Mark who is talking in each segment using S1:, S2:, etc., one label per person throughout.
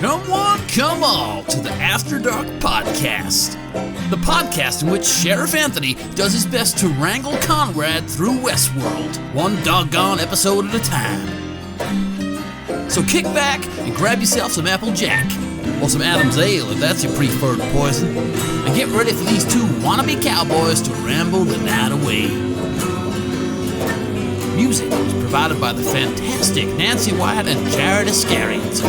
S1: Come one, come all to the After Dark Podcast. The podcast in which Sheriff Anthony does his best to wrangle Konrad through Westworld, one doggone episode at a time. So kick back and grab yourself some Apple Jack, or some Adam's Ale if that's your preferred poison, and get ready for these two wannabe cowboys to ramble the night away. Music was provided by the fantastic Nancy Wyatt and Jared Iscariot.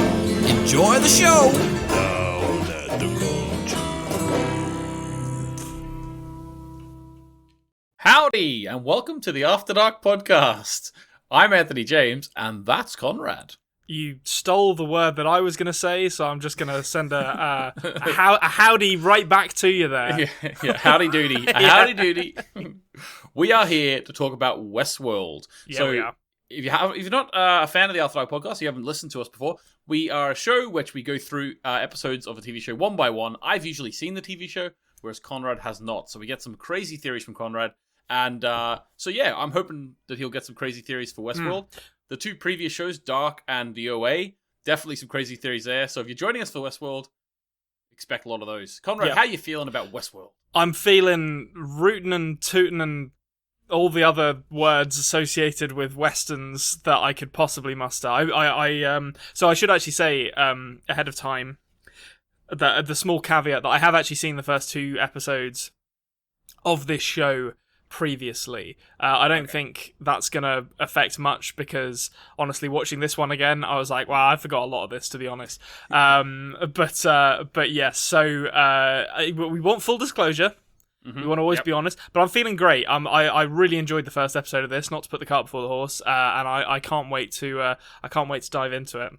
S1: Enjoy the show!
S2: Down at the
S3: Howdy, and welcome to the After Dark Podcast. I'm Anthony James, and that's Konrad.
S4: You stole the word that I was going to say, so I'm just going to send a howdy right back to you there.
S3: Yeah, howdy doody. Howdy doody. We are here to talk about Westworld.
S4: Yeah,
S3: so
S4: we are.
S3: If you're not a fan of the After Dark Podcast, you haven't listened to us before, we are a show which we go through episodes of a TV show one by one. I've usually seen the TV show, whereas Konrad has not. So we get some crazy theories from Konrad. And so yeah, I'm hoping that he'll get some crazy theories for Westworld. The two previous shows, Dark and the OA, definitely some crazy theories there. So if you're joining us for Westworld, expect a lot of those. Konrad, how are you feeling about Westworld?
S4: I'm feeling rootin' and tootin' and all the other words associated with westerns that I could possibly muster. So I should actually say ahead of time that the small caveat that I have actually seen the first two episodes of this show previously. I don't think that's going to affect much because, honestly, watching this one again, I was like, wow, I forgot a lot of this, to be honest. But yes, so we want full disclosure. Mm-hmm. We want to always be honest, but I'm feeling great. I really enjoyed the first episode of this. Not to put the cart before the horse, and I can't wait to dive into it.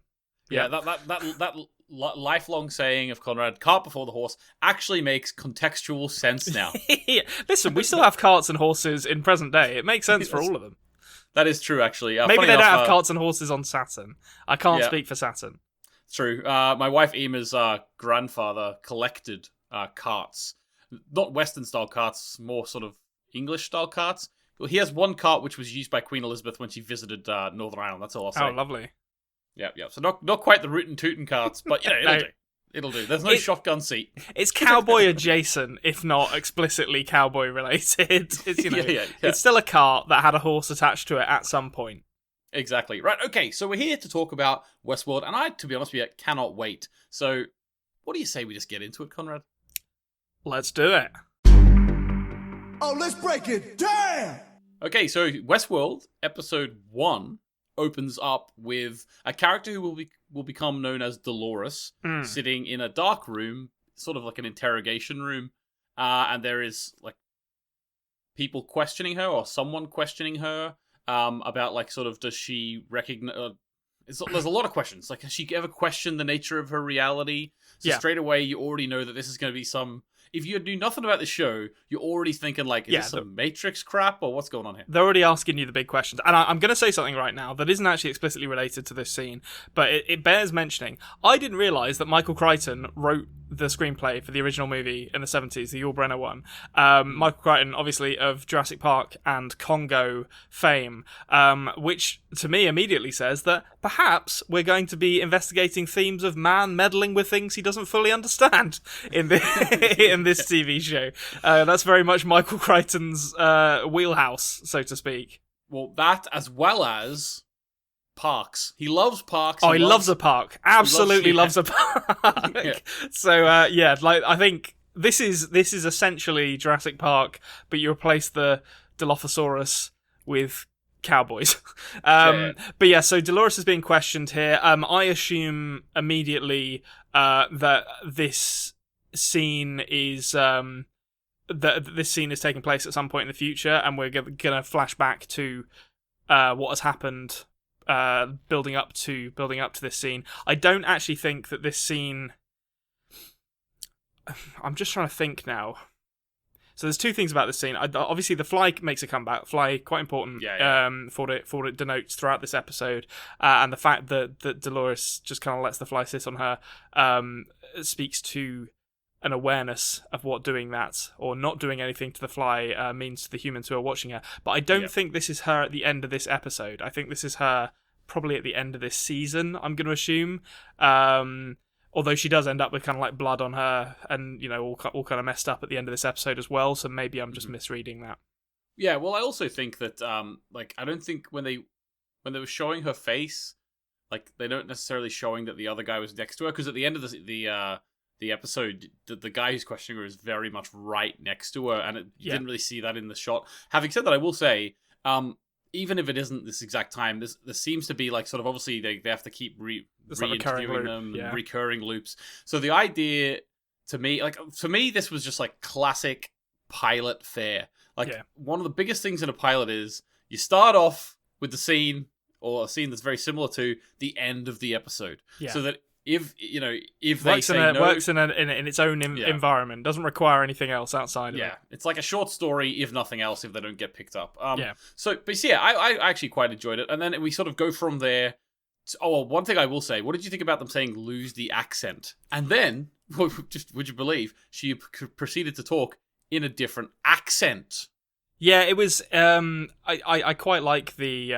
S3: Yeah, that lifelong saying of Konrad, "Cart before the horse," actually makes contextual sense now.
S4: Yeah. Listen, we still have carts and horses in present day. It makes sense for all of them.
S3: That is true, actually.
S4: Maybe they don't have carts and horses on Saturn. I can't speak for Saturn.
S3: It's true. My wife Ema's grandfather collected carts. Not Western-style carts, more sort of English-style carts. Well, he has one cart which was used by Queen Elizabeth when she visited Northern Ireland. That's all I'll say.
S4: Oh, lovely.
S3: Yeah. So not quite the rootin' tootin' carts, but it'll do. It'll do. There's no shotgun seat.
S4: It's cowboy adjacent, if not explicitly cowboy related. It's It's still a cart that had a horse attached to it at some point.
S3: Exactly. Right. Okay. So we're here to talk about Westworld, and I, to be honest with you, cannot wait. So, what do you say we just get into it, Konrad?
S4: Let's do it.
S2: Oh, let's break it down!
S3: Okay, so Westworld, episode 1, opens up with a character who will become known as Dolores, sitting in a dark room, sort of like an interrogation room, and there is like people questioning her, or someone questioning her, about like sort of, does she recognize... there's a lot of questions. Like, has she ever questioned the nature of her reality? So straight away, you already know that this is going to be some... If you knew nothing about the show, you're already thinking, like, is this some Matrix crap, or what's going on here?
S4: They're already asking you the big questions. And I'm going to say something right now that isn't actually explicitly related to this scene, but it bears mentioning. I didn't realise that Michael Crichton wrote the screenplay for the original movie in the 70s, the Yul Brynner one. Michael Crichton, obviously, of Jurassic Park and Congo fame, which, to me, immediately says that perhaps we're going to be investigating themes of man meddling with things he doesn't fully understand in this TV show. That's very much Michael Crichton's wheelhouse, so to speak.
S3: Well, that as well as parks. He loves parks.
S4: He loves a park. Absolutely loves a park. Yeah. So I think this is essentially Jurassic Park, but you replace the Dilophosaurus with cowboys. But yeah, so Dolores is being questioned here. I assume immediately that this scene is taking place at some point in the future, and we're gonna flash back to what has happened building up to this scene. I don't actually think that this scene... I'm just trying to think now. So there's two things about this scene. Obviously, the fly makes a comeback. Fly, quite important for what it denotes throughout this episode. And the fact that Dolores just kind of lets the fly sit on her speaks to an awareness of what doing that or not doing anything to the fly means to the humans who are watching her. But I don't think this is her at the end of this episode. I think this is her probably at the end of this season, I'm going to assume. Although she does end up with kind of like blood on her, and all kind of messed up at the end of this episode as well. So maybe I'm just misreading that.
S3: Yeah, well, I also think that I don't think when they were showing her face, like they don't necessarily showing that the other guy was next to her, because at the end of the episode, the guy who's questioning her is very much right next to her, and you didn't really see that in the shot. Having said that, I will say, even if it isn't this exact time, there seems to be like sort of obviously they have to keep reinterviewing them, and recurring loops. So the idea to me, this was just like classic pilot fare. Like one of the biggest things in a pilot is you start off with the scene or a scene that's very similar to the end of the episode, so that if they say no,
S4: works in its own environment, doesn't require anything else outside of it.
S3: It's like a short story, if nothing else, if they don't get picked up. I actually quite enjoyed it, and then we sort of go from there. One thing I will say, what did you think about them saying lose the accent? And then, would you believe, she proceeded to talk in a different accent.
S4: Yeah, it was. I quite like the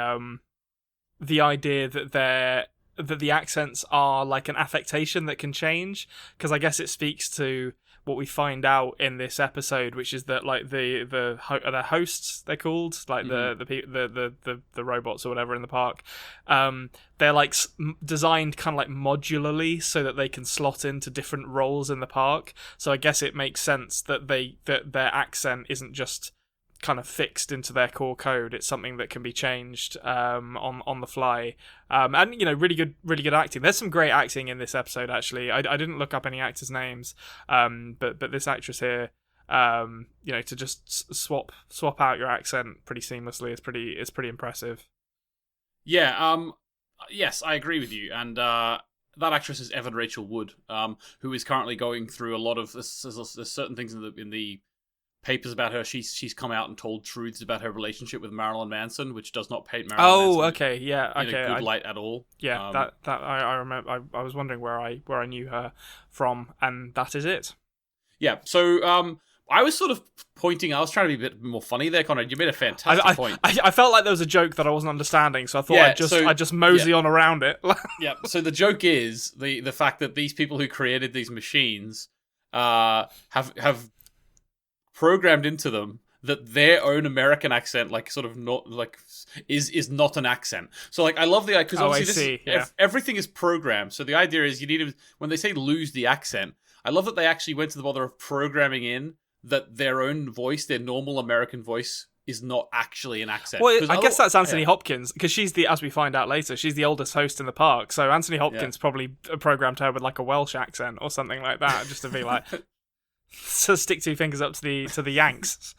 S4: idea that the accents are like an affectation that can change, because I guess it speaks to what we find out in this episode, which is that like the hosts, they're called, like the robots or whatever in the park, they're like designed kind of like modularly so that they can slot into different roles in the park. So I guess it makes sense that their accent isn't just kind of fixed into their core code. It's something that can be changed on the fly, and really good acting. There's some great acting in this episode actually. I didn't look up any actors' names, but this actress here, to just swap out your accent pretty seamlessly is pretty impressive.
S3: Yes, I agree with you, and that actress is Evan Rachel Wood, who is currently going through a lot of there's certain things in the papers about her. She's come out and told truths about her relationship with Marilyn Manson, which does not paint Marilyn Manson in a good light at all.
S4: Yeah, that I remember. I was wondering where I knew her from, and that is it.
S3: Yeah, so I was sort of pointing. I was trying to be a bit more funny there, Konrad. You made a fantastic point.
S4: I felt like there was a joke that I wasn't understanding, so I thought I'd just mosey on around it.
S3: Yeah. So the joke is the fact that these people who created these machines have programmed into them that their own American accent, like sort of not like is not an accent. So like I love the because obviously everything is programmed. So the idea is you need to, when they say lose the accent, I love that they actually went to the bother of programming in that their own voice, their normal American voice, is not actually an accent.
S4: Well, I guess that's Anthony Hopkins, because she's as we find out later, she's the oldest host in the park. So Anthony Hopkins probably programmed her with like a Welsh accent or something like that, just to be like. So stick two fingers up to the Yanks.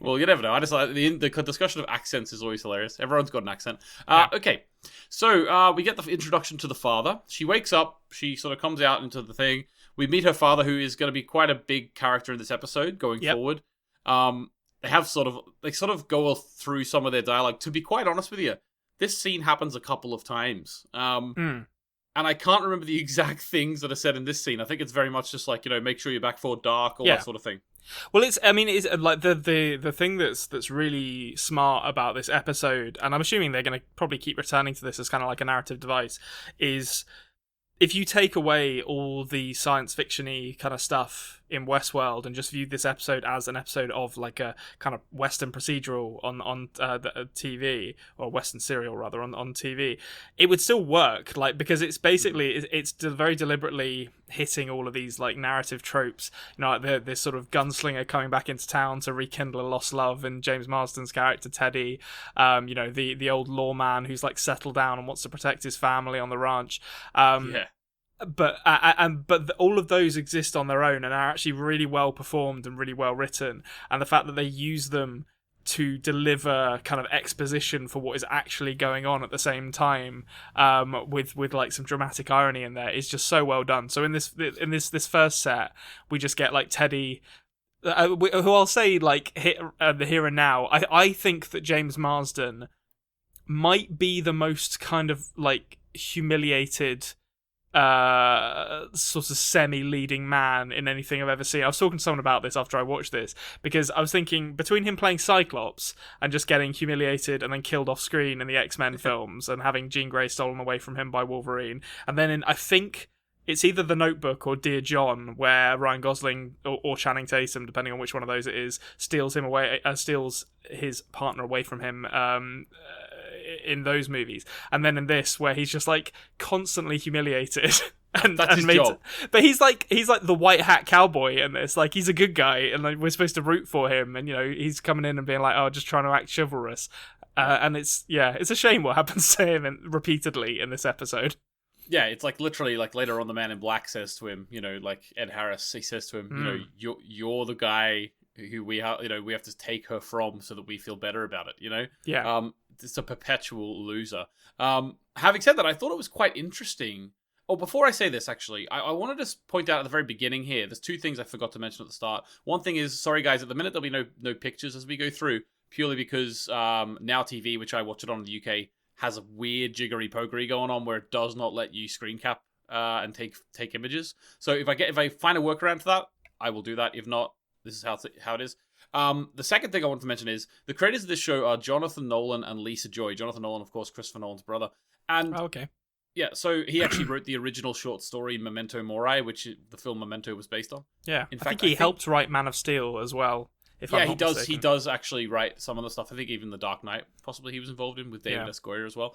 S3: Well, you never know. I just like the discussion of accents is always hilarious. Everyone's got an accent. Okay, so we get the introduction to the father. She wakes up. She sort of comes out into the thing. We meet her father, who is going to be quite a big character in this episode going forward. They sort of go through some of their dialogue. To be quite honest with you, this scene happens a couple of times. And I can't remember the exact things that are said in this scene. I think it's very much just like, make sure you're back for dark, all that sort of thing.
S4: Well, it's like the thing that's really smart about this episode, and I'm assuming they're going to probably keep returning to this as kind of like a narrative device, is if you take away all the science fiction-y kind of stuff in Westworld and just view this episode as an episode of like a kind of Western procedural on the TV, or Western serial rather on TV, it would still work, like, because it's basically it's very deliberately hitting all of these like narrative tropes, like this sort of gunslinger coming back into town to rekindle a lost love in James Marsden's character Teddy, the old lawman who's like settled down and wants to protect his family on the ranch. But all of those exist on their own and are actually really well performed and really well written, and the fact that they use them to deliver kind of exposition for what is actually going on at the same time, with like some dramatic irony in there, is just so well done. So in this first set, we just get like Teddy, who I'll say like the here and now. I think that James Marsden might be the most kind of like humiliated sort of semi-leading man in anything I've ever seen. I was talking to someone about this after I watched this, because I was thinking between him playing Cyclops and just getting humiliated and then killed off screen in the X-Men films and having Jean Grey stolen away from him by Wolverine, and then I think It's either The Notebook or Dear John, where Ryan Gosling or Channing Tatum, depending on which one of those it is, steals his partner away from him in those movies. And then in this, where he's just like constantly humiliated.
S3: That's his job.
S4: But he's like the white hat cowboy in this. Like, he's a good guy, and like, we're supposed to root for him. And he's coming in and being like, "Oh, just trying to act chivalrous." And it's a shame what happens to him repeatedly in this episode.
S3: Yeah, it's like literally like later on, the Man in Black says to him, like Ed Harris, he says to him, you're the guy who we have to take her from so that we feel better about it.
S4: Yeah.
S3: It's a perpetual loser. Having said that, I thought it was quite interesting. Oh, before I say this, actually, I want to just point out at the very beginning here, there's two things I forgot to mention at the start. One thing is, sorry guys, at the minute there'll be no pictures as we go through, purely because Now TV, which I watch it on in the UK, has a weird jiggery pokery going on where it does not let you screen cap and take images. So if I find a workaround for that, I will do that. If not, this is how it is. The second thing I want to mention is the creators of this show are Jonathan Nolan and Lisa Joy. Jonathan Nolan, of course, Christopher Nolan's brother. And
S4: okay.
S3: Yeah, so he actually wrote the original short story Memento Mori, which the film Memento was based on.
S4: Yeah, I think he helped write Man of Steel as well.
S3: He does. He does actually write some of the stuff. I think even The Dark Knight, possibly he was involved in with David S. Goyer as well.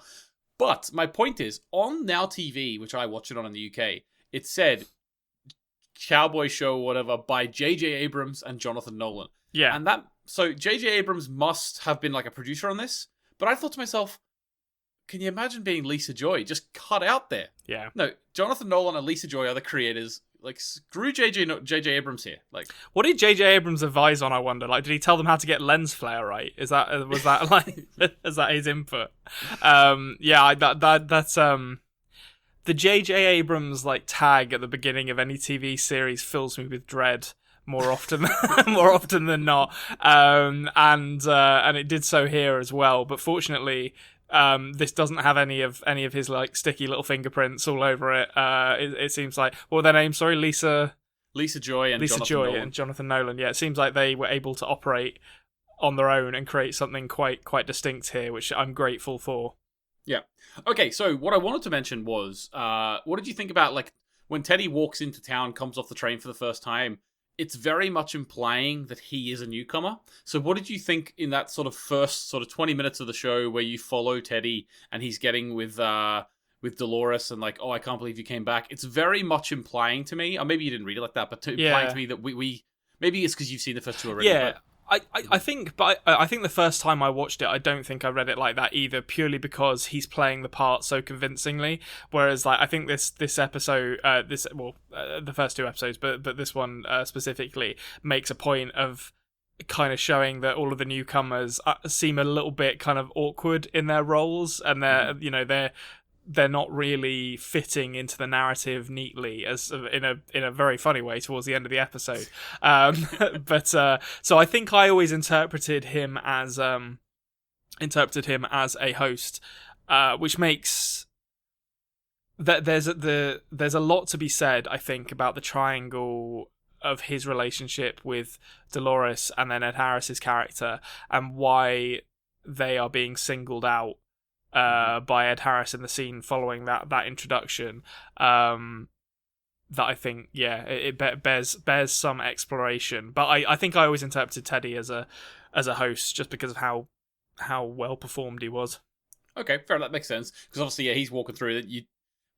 S3: But my point is, on Now TV, which I watch it on in the UK, it said Cowboy Show or whatever by J.J. Abrams and Jonathan Nolan.
S4: Yeah,
S3: and so J.J. Abrams must have been like a producer on this. But I thought to myself, can you imagine being Lisa Joy? Just cut out there.
S4: Yeah.
S3: No, Jonathan Nolan and Lisa Joy are the creators. Like, screw J.J. Abrams here. Like,
S4: what did J.J. Abrams advise on? I wonder. Like, did he tell them how to get lens flare right? Was that like is that his input? That's the J.J. Abrams like tag at the beginning of any TV series fills me with dread more often than not. And it did so here as well. But fortunately, this doesn't have any of his like sticky little fingerprints all over it. It seems like, what were their names? Sorry, Lisa Joy and Jonathan Nolan. Yeah, it seems like they were able to operate on their own and create something quite distinct here, which I'm grateful for.
S3: Yeah. Okay, so what I wanted to mention was, what did you think about like when Teddy walks into town, comes off the train for the first time? It's very much implying that he is a newcomer. So what did you think in that sort of first sort of 20 minutes of the show where you follow Teddy and he's getting with Dolores and like, oh, I can't believe you came back. It's very much implying to me, or maybe you didn't read it like that, but implying to me that we maybe it's because you've seen the first two already.
S4: Yeah.
S3: But
S4: I think the first time I watched it, I don't think I read it like that either, purely because he's playing the part so convincingly. Whereas, like, I think this episode, the first two episodes, but this one specifically makes a point of kind of showing that all of the newcomers seem a little bit kind of awkward in their roles, and they're not really fitting into the narrative neatly, as in a very funny way towards the end of the episode. So I think I always interpreted him as a host, which makes that there's a lot to be said, I think, about the triangle of his relationship with Dolores and then Ed Harris's character, and why they are being singled out by Ed Harris in the scene following that introduction. That I think, it bears some exploration. But I think I always interpreted Teddy as a host just because of how well performed he was.
S3: Okay, fair enough. That makes sense, because obviously, he's walking through it.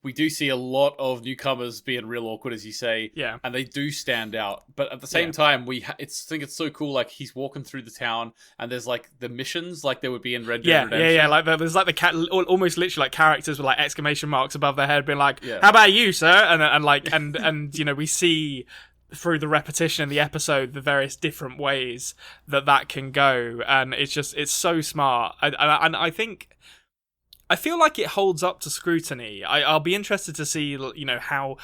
S3: We do see a lot of newcomers being real awkward, as you say, and they do stand out. But at the same time, I think it's so cool. Like, he's walking through the town, and there's like the missions, like there would be in Red Dead Redemption.
S4: Yeah. Like there's like the almost literally like characters with like exclamation marks above their head, being like, "How about you, sir?" And we see through the repetition in the episode the various different ways that can go, and it's so smart. And I think, I feel like it holds up to scrutiny. I'll be interested to see, how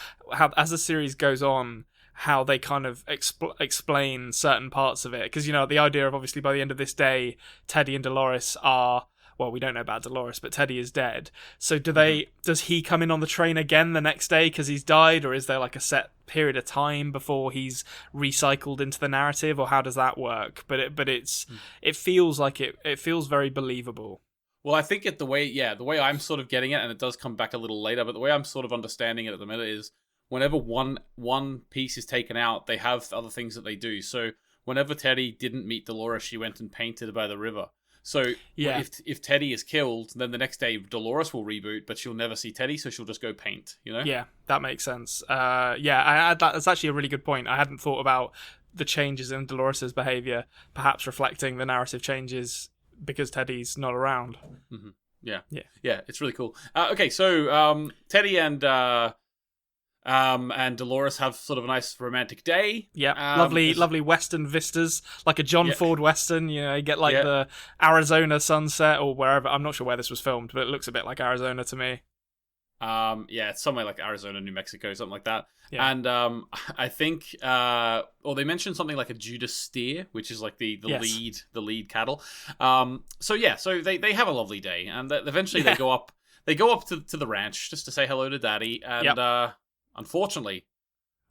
S4: as the series goes on, how they kind of explain certain parts of it. Because, the idea of, obviously, by the end of this day, Teddy and Dolores are, well, we don't know about Dolores, but Teddy is dead. So does he come in on the train again the next day because he's died? Or is there like a set period of time before he's recycled into the narrative? Or how does that work? But it feels like it feels very believable.
S3: Well, I think the way I'm sort of getting it, and it does come back a little later, but the way I'm sort of understanding it at the minute is whenever one piece is taken out, they have other things that they do. So whenever Teddy didn't meet Dolores, she went and painted by the river. So if Teddy is killed, then the next day Dolores will reboot, but she'll never see Teddy, so she'll just go paint, you know?
S4: Yeah, that makes sense. That's actually a really good point. I hadn't thought about the changes in Dolores' behaviour, perhaps reflecting the narrative changes because Teddy's not around.
S3: Mm-hmm. Yeah, it's really cool. Okay, so Teddy and Dolores have sort of a nice romantic day.
S4: Yeah, lovely Western vistas, like a John Ford Western. You know, you get like the Arizona sunset or wherever. I'm not sure where this was filmed, but it looks a bit like Arizona to me.
S3: It's somewhere like Arizona, New Mexico, something like that.
S4: Yeah.
S3: And I think, or they mentioned something like a Judas steer, which is like the lead cattle. So they have a lovely day, and eventually they go up to the ranch just to say hello to Daddy, and unfortunately,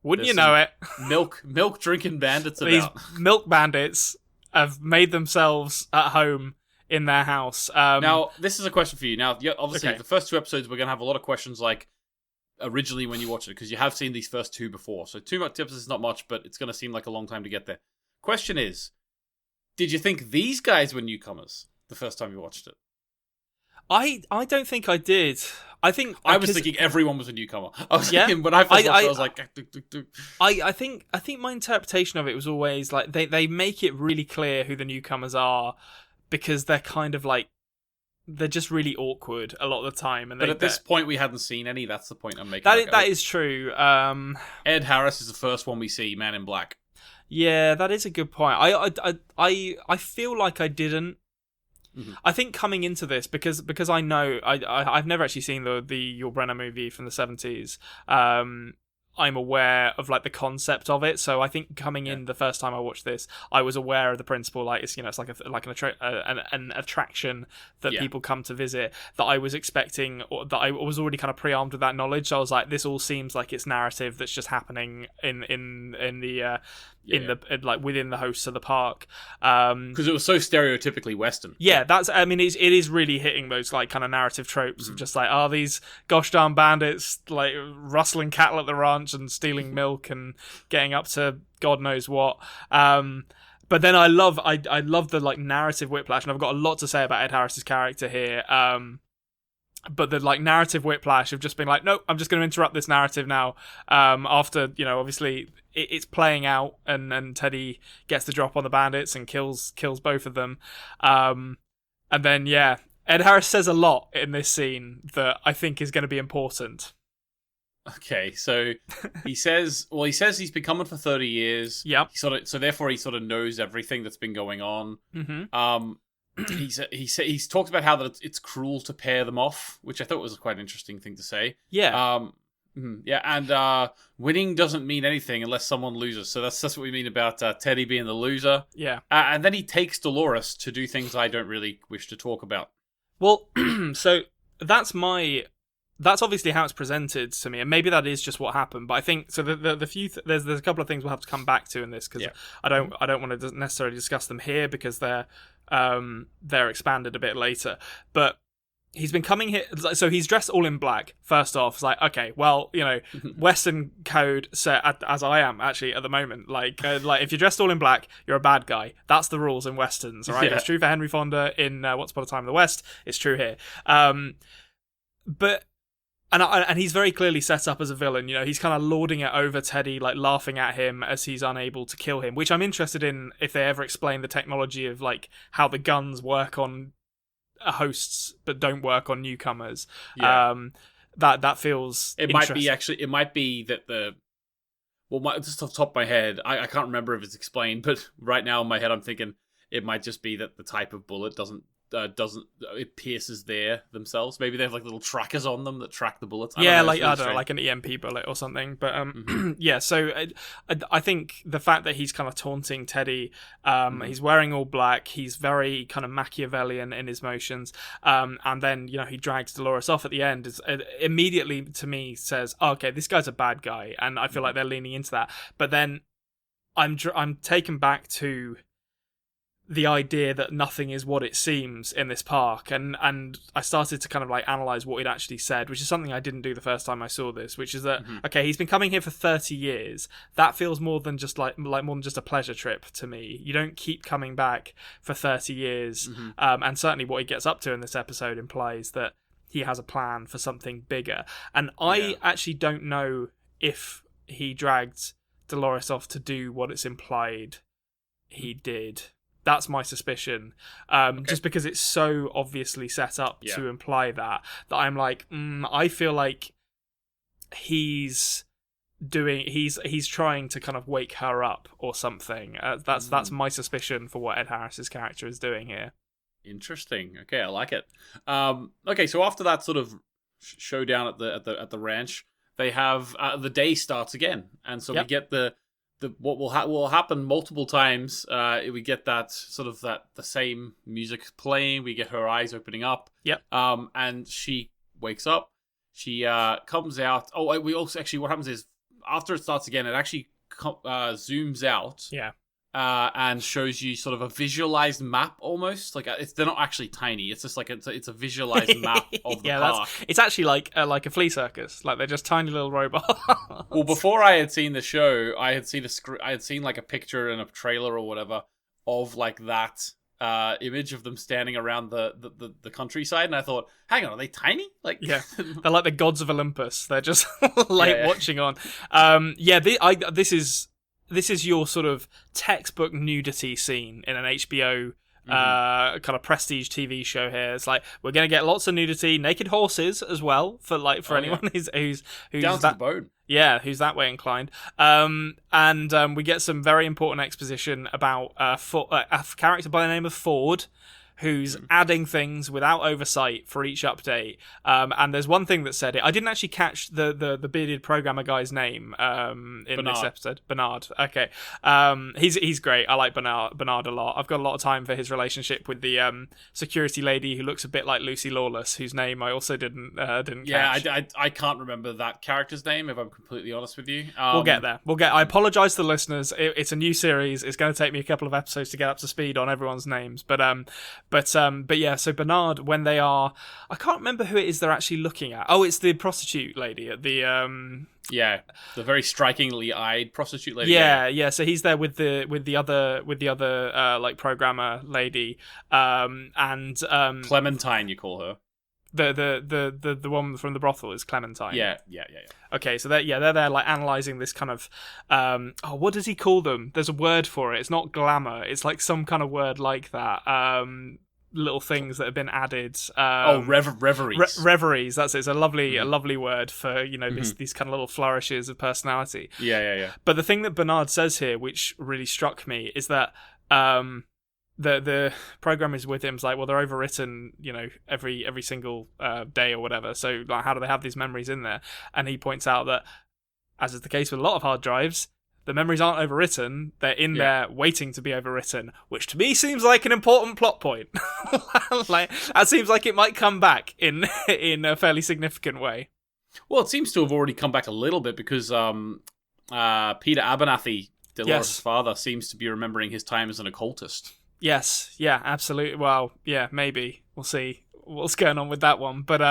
S4: wouldn't you know it,
S3: milk drinking bandits.
S4: These milk bandits have made themselves at home in their house.
S3: Now, this is a question for you. Now, obviously, the first 2 episodes, we're going to have a lot of questions like originally when you watch it, because you have seen these first 2 before. So 2 episodes is not much, but it's going to seem like a long time to get there. Question is, did you think these guys were newcomers the first time you watched it?
S4: I don't think I did. I think
S3: I was thinking everyone was a newcomer. I was thinking when I first watched it, I was like,
S4: I think my interpretation of it was always like they make it really clear who the newcomers are, because they're kind of like, they're just really awkward a lot of the time. But at
S3: this point, we hadn't seen any. That's the point I'm making.
S4: That is true.
S3: Ed Harris is the first one we see, Man in Black.
S4: Yeah, that is a good point. I feel like I didn't. Mm-hmm. I think coming into this, because I know I've never actually seen the Yul Brynner movie from the 70s. I'm aware of like the concept of it, so I think coming in the first time I watched this, I was aware of the principle. Like it's it's like an attraction that people come to visit. That I was expecting, or that I was already kind of pre-armed with that knowledge. So I was like, this all seems like it's narrative that's just happening in like within the hosts of the park.
S3: Because it was so stereotypically Western.
S4: Yeah, it is really hitting those like kind of narrative tropes of just like, these gosh darn bandits like rustling cattle at the ranch and stealing milk and getting up to God knows what. But then I love the like narrative whiplash, and I've got a lot to say about Ed Harris's character here. But the like narrative whiplash of just being like, no, I'm just going to interrupt this narrative now. After obviously it's playing out, and Teddy gets the drop on the bandits and kills both of them. And then Ed Harris says a lot in this scene that I think is going to be important.
S3: Okay, so he says he's been coming for 30 years.
S4: Yep.
S3: Therefore he sort of knows everything that's been going on.
S4: Mm-hmm.
S3: He's talked about how that it's cruel to pair them off, which I thought was a quite interesting thing to say.
S4: Yeah.
S3: And winning doesn't mean anything unless someone loses. So that's what we mean about Teddy being the loser.
S4: Yeah.
S3: And then he takes Dolores to do things I don't really wish to talk about.
S4: Well, so that's obviously how it's presented to me, and maybe that is just what happened. But I think so. There's a couple of things we'll have to come back to in this, because I don't want to necessarily discuss them here because they're expanded a bit later. But he's been coming here, so he's dressed all in black. First off, it's like, okay, well, Western code set as I am actually at the moment. Like if you're dressed all in black, you're a bad guy. That's the rules in westerns, all right? Yeah. It's true for Henry Fonda in Once Upon a Time in the West. It's true here. But and he's very clearly set up as a villain. He's kind of lording it over Teddy, like laughing at him as he's unable to kill him. Which I'm interested in if they ever explain the technology of like how the guns work on hosts but don't work on newcomers. Yeah. That feels
S3: it might be that just off the top of my head, I can't remember if it's explained, but right now in my head I'm thinking it might just be that the type of bullet doesn't it pierces themselves. Maybe they have like little trackers on them that track the bullets.
S4: I don't know, like an EMP bullet or something. But so I think the fact that he's kind of taunting Teddy, he's wearing all black, he's very kind of Machiavellian in his motions, and then he drags Dolores off at the end. It immediately to me says, okay, this guy's a bad guy, and I feel like they're leaning into that. But then I'm taken back to the idea that nothing is what it seems in this park, and I started to kind of like analyze what he'd actually said, which is something I didn't do the first time I saw this, which is that okay, he's been coming here for 30 years. That feels more than just like more than just a pleasure trip to me. You don't keep coming back for 30 years, and certainly what he gets up to in this episode implies that he has a plan for something bigger. And I actually don't know if he dragged Dolores off to do what it's implied he did. That's my suspicion. Just because it's so obviously set up to imply that I'm like, I feel like he's trying to kind of wake her up or something. That's my suspicion for what Ed Harris's character is doing here.
S3: Interesting. Okay, I like it. Okay, so after that sort of showdown at the ranch, they have the day starts again, and so we get the what will happen multiple times. We get that sort of the same music playing. We get her eyes opening up.
S4: Yep.
S3: And she wakes up. She comes out. Oh, we also actually what happens is after it starts again, it actually zooms out.
S4: Yeah.
S3: And shows you sort of a visualized map almost. Like they're not actually tiny. It's just like it's a visualized map of the park.
S4: It's actually like a flea circus. Like they're just tiny little robots.
S3: Well, before I had seen the show, I had seen like a picture in a trailer or whatever of like that image of them standing around the countryside, and I thought, hang on, are they tiny? Like
S4: yeah, they're like the gods of Olympus. They're just like watching on. This is your sort of textbook nudity scene in an HBO kind of prestige TV show here. It's like we're going to get lots of nudity, naked horses as well for anyone who's
S3: down to the bone.
S4: Yeah, who's that way inclined. And we get some very important exposition about a character by the name of Ford, who's adding things without oversight for each update. And there's one thing that said it. I didn't actually catch the bearded programmer guy's name in this episode. Bernard. Okay. He's great. I like Bernard a lot. I've got a lot of time for his relationship with the security lady who looks a bit like Lucy Lawless, whose name I also didn't catch.
S3: Yeah, I can't remember that character's name, if I'm completely honest with you.
S4: We'll get there. I apologise to the listeners. It's a new series. It's going to take me a couple of episodes to get up to speed on everyone's names. But yeah, so Bernard, when they are, I can't remember who it is they're actually looking at. Oh, it's the prostitute lady at the
S3: the very strikingly eyed prostitute lady.
S4: Yeah. So he's there with the other like programmer lady, and
S3: Clementine, you call her.
S4: The one from the brothel is Clementine.
S3: Yeah.
S4: Okay, so they're there like analysing this kind of what does he call them? There's a word for it. It's not glamour. It's like some kind of word like that. Little things that have been added.
S3: Reveries.
S4: Reveries. That's it. It's a lovely word for these kind of little flourishes of personality.
S3: Yeah.
S4: But the thing that Bernard says here, which really struck me, is that the program is with him. It's like, well, they're overwritten, every single day or whatever. So, like, how do they have these memories in there? And he points out that, as is the case with a lot of hard drives, the memories aren't overwritten. They're in there waiting to be overwritten, which to me seems like an important plot point. Like, that seems like it might come back in a fairly significant way.
S3: Well, it seems to have already come back a little bit because Peter Abernathy, Dolores' father, seems to be remembering his time as an occultist.
S4: Yes, yeah, absolutely. Well, yeah, maybe. We'll see what's going on with that one. But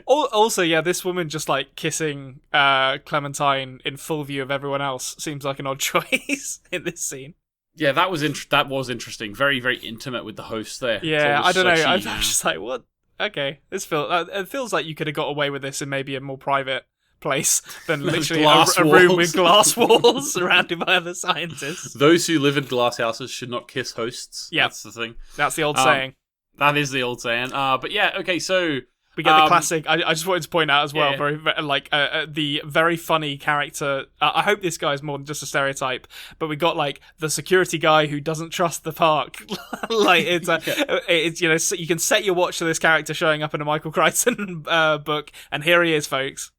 S4: also, yeah, this woman just like kissing Clementine in full view of everyone else seems like an odd choice in this scene.
S3: Yeah, that was interesting. Very, very intimate with the host there.
S4: Yeah, I don't know. I was just like, what? Okay, it feels like you could have got away with this in maybe a more private place than literally a room with glass walls surrounded by other scientists.
S3: Those who live in glass houses should not kiss hosts.
S4: Yeah,
S3: that's the thing.
S4: That's the old saying.
S3: That is the old saying. But yeah, okay, so
S4: we get the classic. I just wanted to point out as well, the very funny character. I hope this guy is more than just a stereotype, but we got like the security guy who doesn't trust the park. Like it's you can set your watch to this character showing up in a Michael Crichton book, and here he is, folks.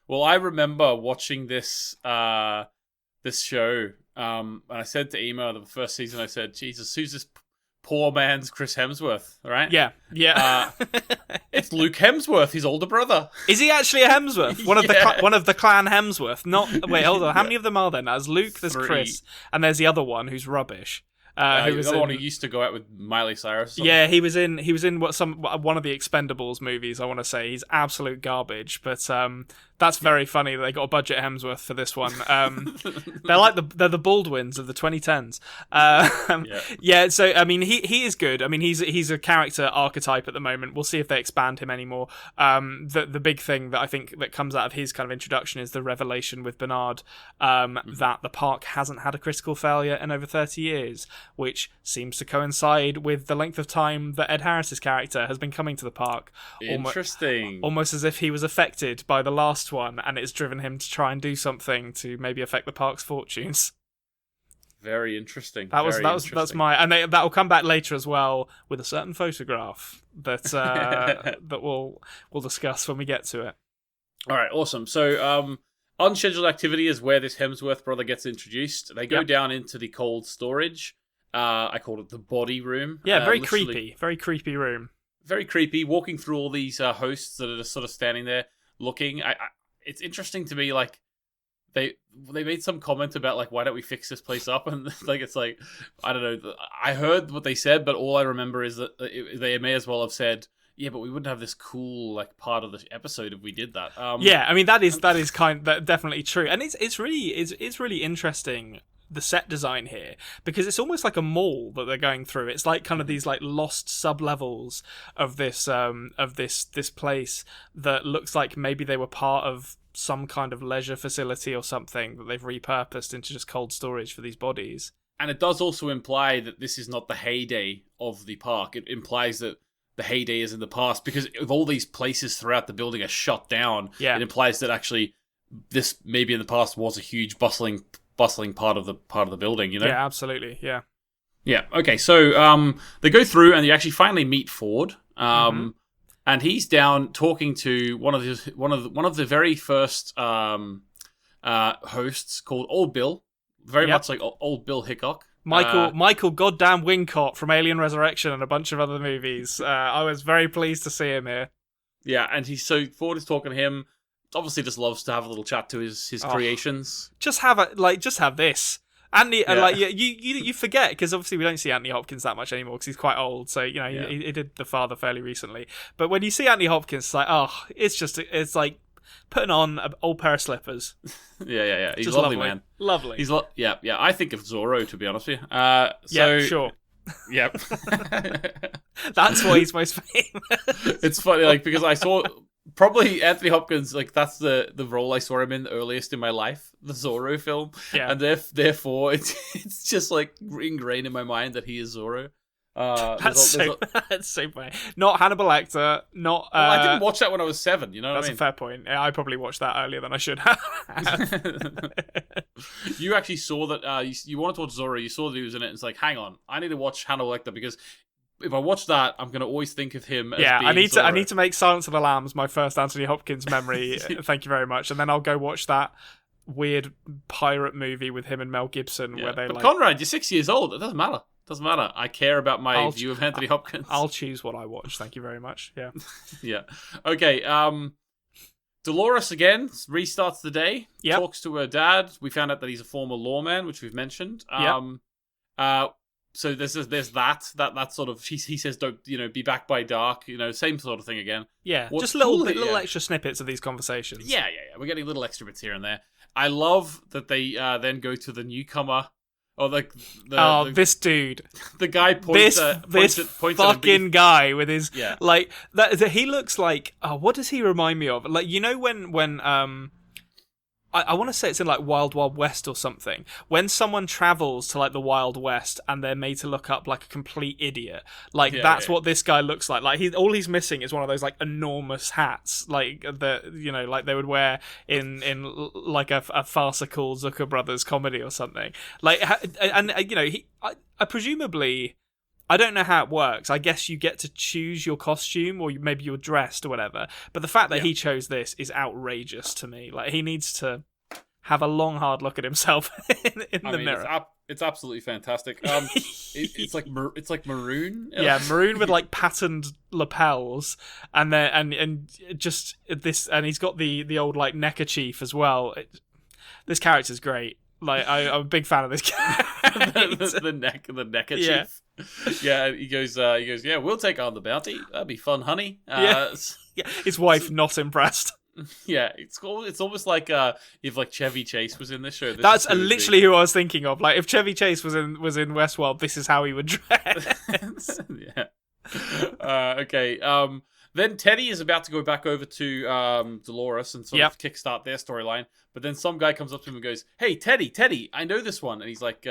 S3: Well, I remember watching this show, and I said to Ema the first season, I said, Jesus, who's this poor man's Chris Hemsworth, right?
S4: Yeah.
S3: It's Luke Hemsworth, his older brother.
S4: Is he actually a Hemsworth? One of the clan Hemsworth? Not wait, hold on. How many of them are there now? There's Luke, there's 3. Chris, and there's the other one who's rubbish. Who was
S3: the
S4: in,
S3: one who used to go out with Miley Cyrus.
S4: Yeah, he was in one of the Expendables movies. I want to say he's absolute garbage, but that's very funny that they got a budget Hemsworth for this one. They're the Baldwins of the 2010s. Yeah. So I mean, he is good. I mean, he's a character archetype at the moment. We'll see if they expand him anymore. The big thing that I think that comes out of his kind of introduction is the revelation with Bernard that the park hasn't had a critical failure in over 30 years, which seems to coincide with the length of time that Ed Harris's character has been coming to the park.
S3: Interesting.
S4: Almost as if he was affected by the last one, and it's driven him to try and do something to maybe affect the park's fortunes.
S3: Very interesting.
S4: That's my, and that will come back later as well with a certain photograph that that we'll discuss when we get to it.
S3: All right, awesome. So, unscheduled activity is where this Hemsworth brother gets introduced. They go down into the cold storage. I called it the body room.
S4: Yeah, very creepy room.
S3: Very creepy. Walking through all these hosts that are just sort of standing there looking. It's interesting to me, like, they made some comment about, like, why don't we fix this place up? And, like, it's like, I don't know. I heard what they said, but all I remember is that they may as well have said, yeah, but we wouldn't have this cool, like, part of the episode if we did that.
S4: Yeah, I mean, that is definitely true. And it's really interesting, the set design here, because it's almost like a mall that they're going through. It's like kind of these like lost sub-levels of this place that looks like maybe they were part of some kind of leisure facility or something that they've repurposed into just cold storage for these bodies.
S3: And it does also imply that this is not the heyday of the park. It implies that the heyday is in the past, because if all these places throughout the building are shut down, it implies that actually this maybe in the past was a huge bustling part of the building, you know?
S4: Yeah, absolutely. Yeah.
S3: Okay. So they go through and they actually finally meet Ford. And he's down talking to one of the very first hosts called Old Bill, very much like Old Bill Hickok.
S4: Michael goddamn Wincott from Alien Resurrection and a bunch of other movies. I was very pleased to see him here.
S3: Yeah, and Ford is talking to him. Obviously, just loves to have a little chat to his creations.
S4: Just have this. Anthony, you forget, because obviously we don't see Anthony Hopkins that much anymore because he's quite old. So he did The Father fairly recently. But when you see Anthony Hopkins, it's like, it's like putting on an old pair of slippers.
S3: Yeah. He's
S4: just
S3: lovely, man.
S4: Lovely.
S3: He's yeah. I think of Zorro, to be honest with you.
S4: Yeah, sure.
S3: Yep.
S4: That's why he's most famous.
S3: It's funny, like, because I saw probably Anthony Hopkins, like, that's the role I saw him in earliest in my life, the Zorro film.
S4: Yeah.
S3: And therefore it's just like ingrained in my mind that he is Zorro.
S4: That's so funny. Not Hannibal Lecter, not...
S3: Well, I didn't watch that when I was 7, you know what I mean?
S4: That's a fair point. I probably watched that earlier than I should have.
S3: You actually saw that, you wanted to watch Zorro, you saw that he was in it, and it's like, hang on, I need to watch Hannibal Lecter, because if I watch that, I'm going to always think of him as being Zorro.
S4: I need to make Silence of the Lambs my first Anthony Hopkins memory. Thank you very much. And then I'll go watch that weird pirate movie with him and Mel Gibson where they
S3: Konrad, you're 6 years old. It doesn't matter. Doesn't matter. I care about my view of Anthony Hopkins.
S4: I'll choose what I watch. Thank you very much. Yeah.
S3: Yeah. Okay. Dolores again restarts the day.
S4: Yep.
S3: Talks to her dad. We found out that he's a former lawman, which we've mentioned. So there's that sort of, he says, don't, be back by dark, same sort of thing again.
S4: Yeah. Just little extra snippets of these conversations.
S3: Yeah. We're getting little extra bits here and there. I love that they then go to the newcomer. Or
S4: this dude,
S3: the guy points
S4: this fucking guy with his like that. He looks like, what does he remind me of? Like, when I want to say it's in like Wild Wild West or something. When someone travels to like the Wild West and they're made to look up like a complete idiot, like that's what this guy looks like. Like all he's missing is one of those like enormous hats, like like they would wear in like a farcical Zucker Brothers comedy or something. Like, and I presumably. I don't know how it works. I guess you get to choose your costume, or maybe you're dressed or whatever. But the fact that he chose this is outrageous to me. Like, he needs to have a long, hard look at himself in the mirror.
S3: It's absolutely fantastic. It's like maroon.
S4: Yeah, maroon with like patterned lapels, and just this, and he's got the old like neckerchief as well. This character's great. Like I'm a big fan of this character.
S3: the neckerchief. Yeah, he goes, yeah, we'll take on the bounty. That'd be fun, honey.
S4: Yeah. His wife not impressed.
S3: Yeah, it's almost like if like Chevy Chase was in this show.
S4: That's literally who I was thinking of. Like if Chevy Chase was in Westworld, this is how he would dress.
S3: Yeah. Okay. Then Teddy is about to go back over to Dolores and sort of kickstart their storyline. But then some guy comes up to him and goes, "Hey, Teddy, I know this one." And he's like,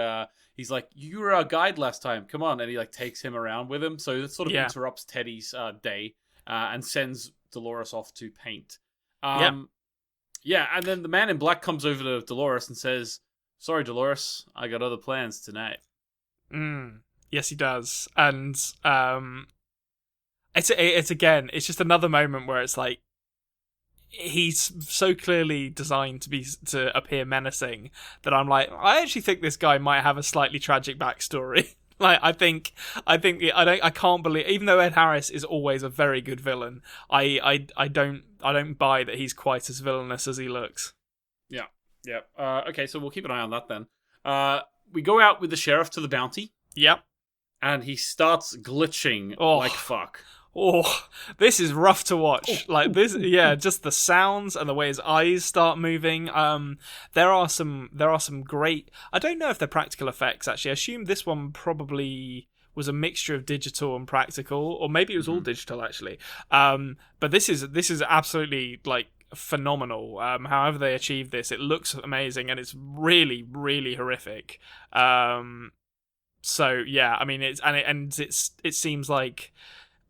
S3: "You were our guide last time. Come on!" And he like takes him around with him. So that sort of interrupts Teddy's day and sends Dolores off to paint. Yeah, and then the man in black comes over to Dolores and says, "Sorry, Dolores, I got other plans tonight."
S4: Yes, he does, and it's just another moment where it's like he's so clearly designed to appear menacing that I'm like, I actually think this guy might have a slightly tragic backstory. Like I can't believe, even though Ed Harris is always a very good villain, I don't buy that he's quite as villainous as he looks. Yeah.
S3: Okay, so we'll keep an eye on that then. We go out with the sheriff to the bounty.
S4: Yep.
S3: And he starts glitching like fuck.
S4: Oh, this is rough to watch. Like this, just the sounds and the way his eyes start moving. There are some great. I don't know if they're practical effects. Actually, I assume this one probably was a mixture of digital and practical, or maybe it was all digital actually. But this is absolutely like phenomenal. However they achieved this, it looks amazing and it's really, really horrific. So yeah, I mean it seems like.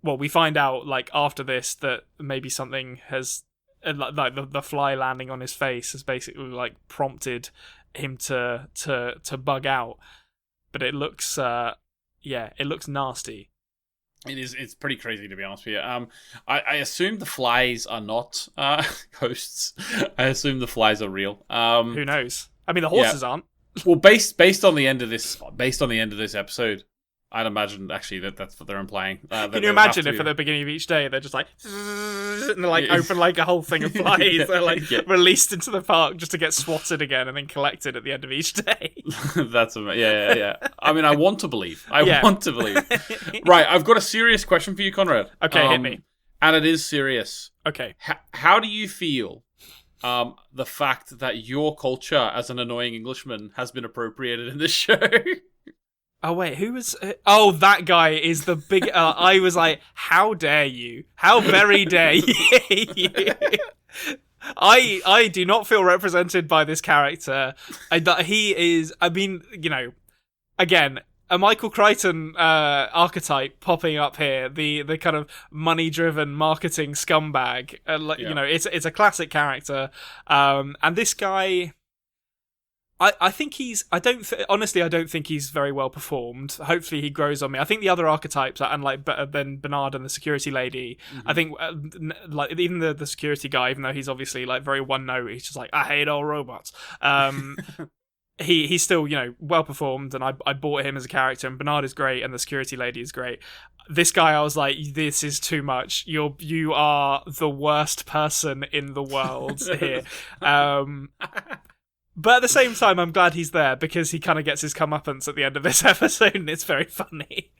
S4: Well, we find out like after this that maybe something has, like the fly landing on his face has basically like prompted him to bug out. But it looks, it looks nasty.
S3: It is. It's pretty crazy to be honest with you. I assume the flies are not ghosts. I assume the flies are real.
S4: Who knows? I mean, the horses aren't.
S3: Well, based on the end of this episode. I'd imagine actually that's what they're implying.
S4: Can you imagine if at the beginning of each day they're just like, and they're like open like a whole thing of flies, they're like released into the park just to get swatted again and then collected at the end of each day.
S3: That's yeah. I mean, I want to believe. Want to believe. Right, I've got a serious question for you, Konrad.
S4: Okay, hit me.
S3: And it is serious.
S4: Okay.
S3: How do you feel? The fact that your culture as an annoying Englishman has been appropriated in this show.
S4: Oh wait, who was? Oh, that guy is the big. I was like, how dare you? How very dare you? I do not feel represented by this character. He is. I mean, again, a Michael Crichton archetype popping up here. The kind of money-driven marketing scumbag. It's a classic character. And this guy. I think he's. Honestly, I don't think he's very well performed. Hopefully, he grows on me. I think the other archetypes, and like then Bernard and the security lady. Mm-hmm. I think like even the security guy, even though he's obviously like very one note, he's just like I hate all robots. He's still well performed, and I bought him as a character. And Bernard is great, and the security lady is great. This guy, I was like, this is too much. You are the worst person in the world here. But at the same time, I'm glad he's there because he kind of gets his comeuppance at the end of this episode, and it's very funny.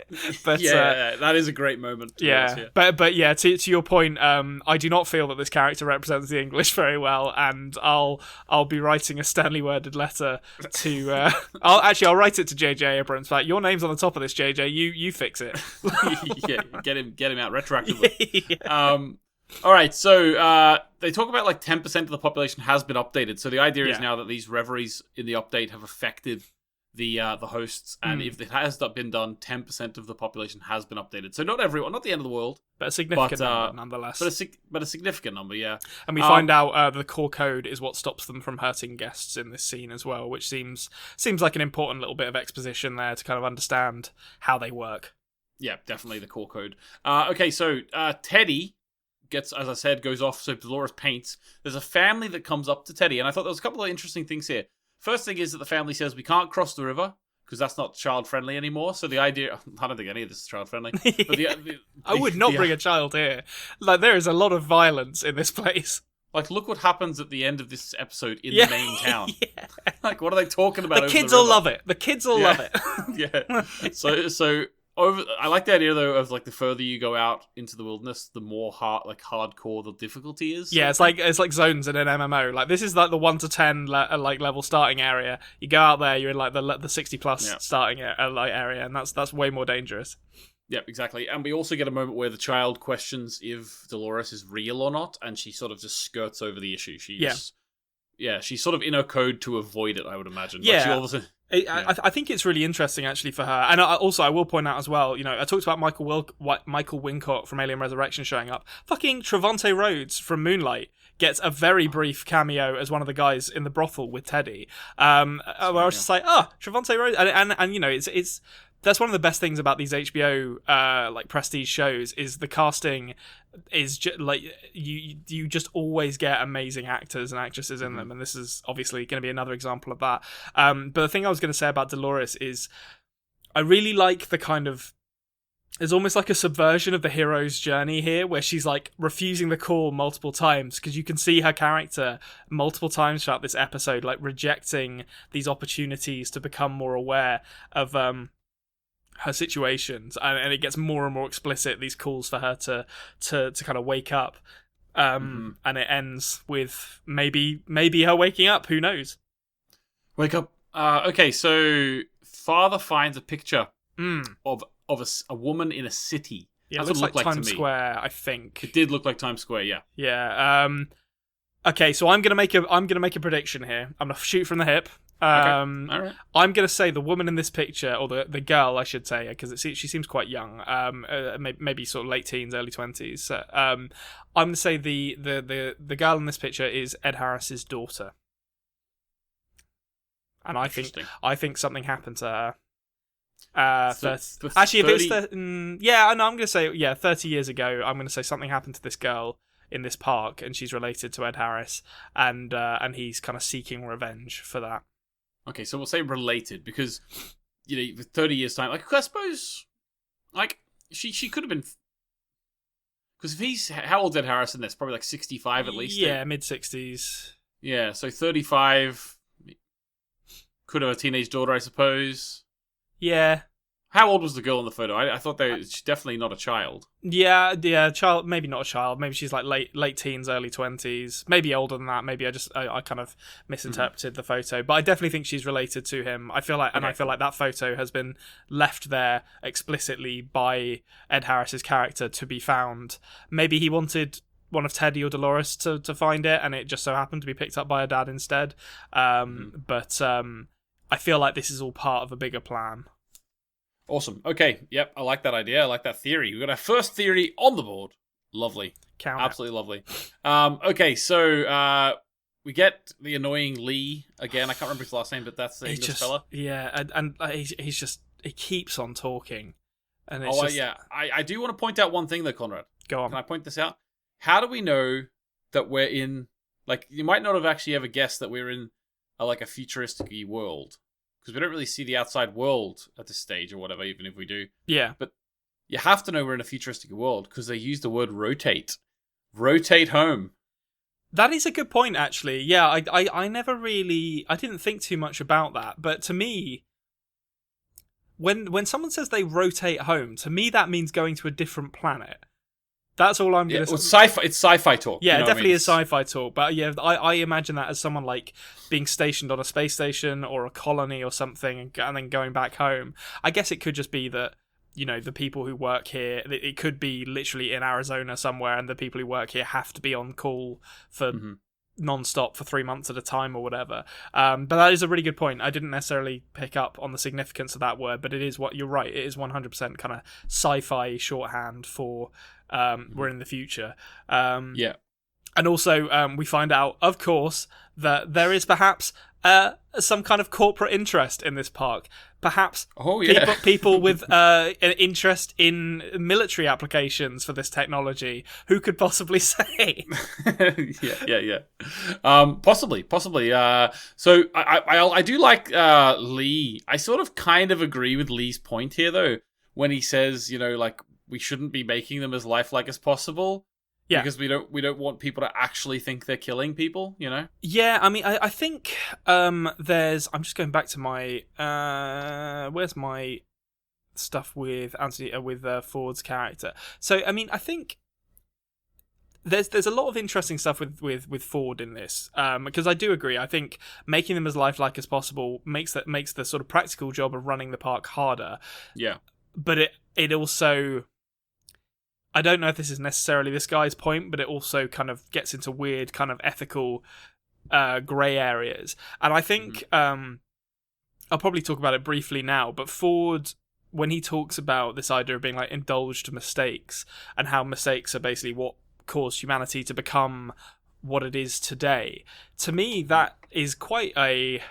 S4: But
S3: that is a great moment.
S4: But yeah, to your point, I do not feel that this character represents the English very well, and I'll be writing a Stanley worded letter to. I'll write it to J.J. Abrams. Like, your name's on the top of this, J.J. You fix it.
S3: Get him out retroactively. All right, so they talk about like 10% of the population has been updated. So the idea is now that these reveries in the update have affected the hosts, and if it has been done, 10% of the population has been updated. So not everyone, not the end of the world,
S4: but a significant number nonetheless.
S3: But a significant number, yeah.
S4: And we find out the core code is what stops them from hurting guests in this scene as well, which seems like an important little bit of exposition there to kind of understand how they work.
S3: Yeah, definitely the core code. Okay, so Teddy goes off, so Dolores paints. There's a family that comes up to Teddy, and I thought there was a couple of interesting things here. First thing is that the family says, we can't cross the river, because that's not child-friendly anymore. So the idea... I don't think any of this is child-friendly. But
S4: I would not bring a child here. Like, there is a lot of violence in this place.
S3: Like, look what happens at the end of this episode in the main town.
S4: Yeah.
S3: Like, what are they talking about?
S4: The kids will love it. The kids will love it.
S3: Yeah. So I like the idea though of like the further you go out into the wilderness, the more hardcore the difficulty is.
S4: Yeah, it's like zones in an MMO. Like this is like the 1 to 10 level starting area. You go out there, you're in like the 60 plus starting area, and that's way more dangerous.
S3: Yep, exactly. And we also get a moment where the child questions if Dolores is real or not, and she sort of just skirts over the issue. She's sort of in her code to avoid it, I would imagine.
S4: Yeah.
S3: Like
S4: I think it's really interesting actually for her, and I will point out as well. You know, I talked about Michael Wincott from Alien Resurrection showing up. Fucking Trevante Rhodes from Moonlight gets a very brief cameo as one of the guys in the brothel with Teddy. Where I was just like, Trevante Rhodes, and you know, it's that's one of the best things about these HBO like prestige shows is the casting is like you just always get amazing actors and actresses in them, and this is obviously going to be another example of that. But the thing I was going to say about Dolores is I really like the kind of there's almost like a subversion of the hero's journey here where she's like refusing the call multiple times because you can see her character multiple times throughout this episode like rejecting these opportunities to become more aware of her situations, and it gets more and more explicit, these calls for her to kind of wake up, and it ends with maybe her waking up, who knows.
S3: Wake up. Okay, so father finds a picture of a woman in a city.
S4: Yeah, it looks like Times Square, I think.
S3: It did look like Times Square, yeah.
S4: Yeah. Okay, so I'm gonna make a prediction here. I'm gonna shoot from the hip.
S3: Okay. All right.
S4: I'm going to say the woman in this picture, or the girl, I should say, because she seems quite young, maybe sort of late teens, early 20s. I'm going to say the girl in this picture is Ed Harris's daughter, and I think something happened to her. Actually, if it's I'm going to say 30 years ago. I'm going to say something happened to this girl in this park, and she's related to Ed Harris, and he's kind of seeking revenge for that.
S3: Okay, so we'll say related because, you know, with 30 years' time, like, I suppose, like, she could have been... Because if he's... How old's Ed Harris in this? Probably like 65 at least?
S4: Yeah, mid-60s.
S3: Yeah, so 35... Could have a teenage daughter, I suppose.
S4: Yeah.
S3: How old was the girl in the photo? I thought she's definitely not a child.
S4: Yeah, child. Maybe not a child. Maybe she's like late teens, early 20s. Maybe older than that. Maybe I kind of misinterpreted the photo. But I definitely think she's related to him. I feel like that photo has been left there explicitly by Ed Harris's character to be found. Maybe he wanted one of Teddy or Dolores to find it, and it just so happened to be picked up by her dad instead. But I feel like this is all part of a bigger plan.
S3: Awesome. Okay. Yep. I like that idea. I like that theory. We've got our first theory on the board. Lovely. Absolutely lovely. Okay. So we get the annoying Lee again. I can't remember his last name, but that's the English fella.
S4: Yeah, and he keeps on talking. And
S3: I do want to point out one thing though, Konrad.
S4: Go on.
S3: Can I point this out? How do we know that we're in? Like, you might not have actually ever guessed that we're in a futuristic world. Because we don't really see the outside world at this stage or whatever, even if we do.
S4: Yeah.
S3: But you have to know we're in a futuristic world because they use the word rotate. Rotate home.
S4: That is a good point, actually. Yeah, I never really... I didn't think too much about that. But to me, when someone says they rotate home, to me that means going to a different planet. That's all I'm going to say.
S3: It's sci-fi talk.
S4: Yeah, it definitely is sci-fi talk. But yeah, I imagine that as someone like being stationed on a space station or a colony or something and then going back home. I guess it could just be that, you know, the people who work here, it could be literally in Arizona somewhere, and the people who work here have to be on call for non-stop for 3 months at a time or whatever. But that is a really good point. I didn't necessarily pick up on the significance of that word, but it is what you're right. It is 100% kind of sci-fi shorthand for we're in the future.
S3: Yeah.
S4: And also, we find out, of course, that there is perhaps some kind of corporate interest in this park. Perhaps people with an interest in military applications for this technology. Who could possibly say?
S3: Yeah. Possibly. So I do like Lee. I sort of kind of agree with Lee's point here, though, when he says, you know, like, we shouldn't be making them as lifelike as possible.
S4: Yeah.
S3: Because we don't want people to actually think they're killing people, you know?
S4: Yeah, I mean, I think there's... I'm just going back to my... where's my stuff with Anthony with Ford's character? So, I mean, I think there's a lot of interesting stuff with Ford in this, because I do agree. I think making them as lifelike as possible makes the sort of practical job of running the park harder.
S3: Yeah.
S4: But it also... I don't know if this is necessarily this guy's point, but it also kind of gets into weird kind of ethical grey areas. And I think I'll probably talk about it briefly now, but Ford, when he talks about this idea of being like indulged mistakes and how mistakes are basically what caused humanity to become what it is today, to me that is quite an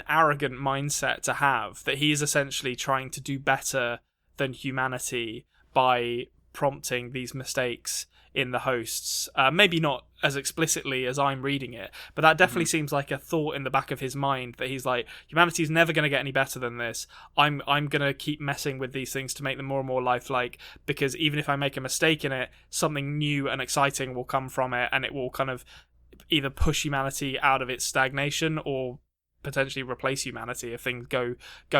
S4: arrogant mindset to have, that he is essentially trying to do better than humanity by prompting these mistakes in the hosts. Maybe not as explicitly as I'm reading it, but that definitely seems like a thought in the back of his mind, that he's like, humanity's never going to get any better than this. I'm going to keep messing with these things to make them more and more lifelike, because even if I make a mistake in it, something new and exciting will come from it, and it will kind of either push humanity out of its stagnation or potentially replace humanity if things go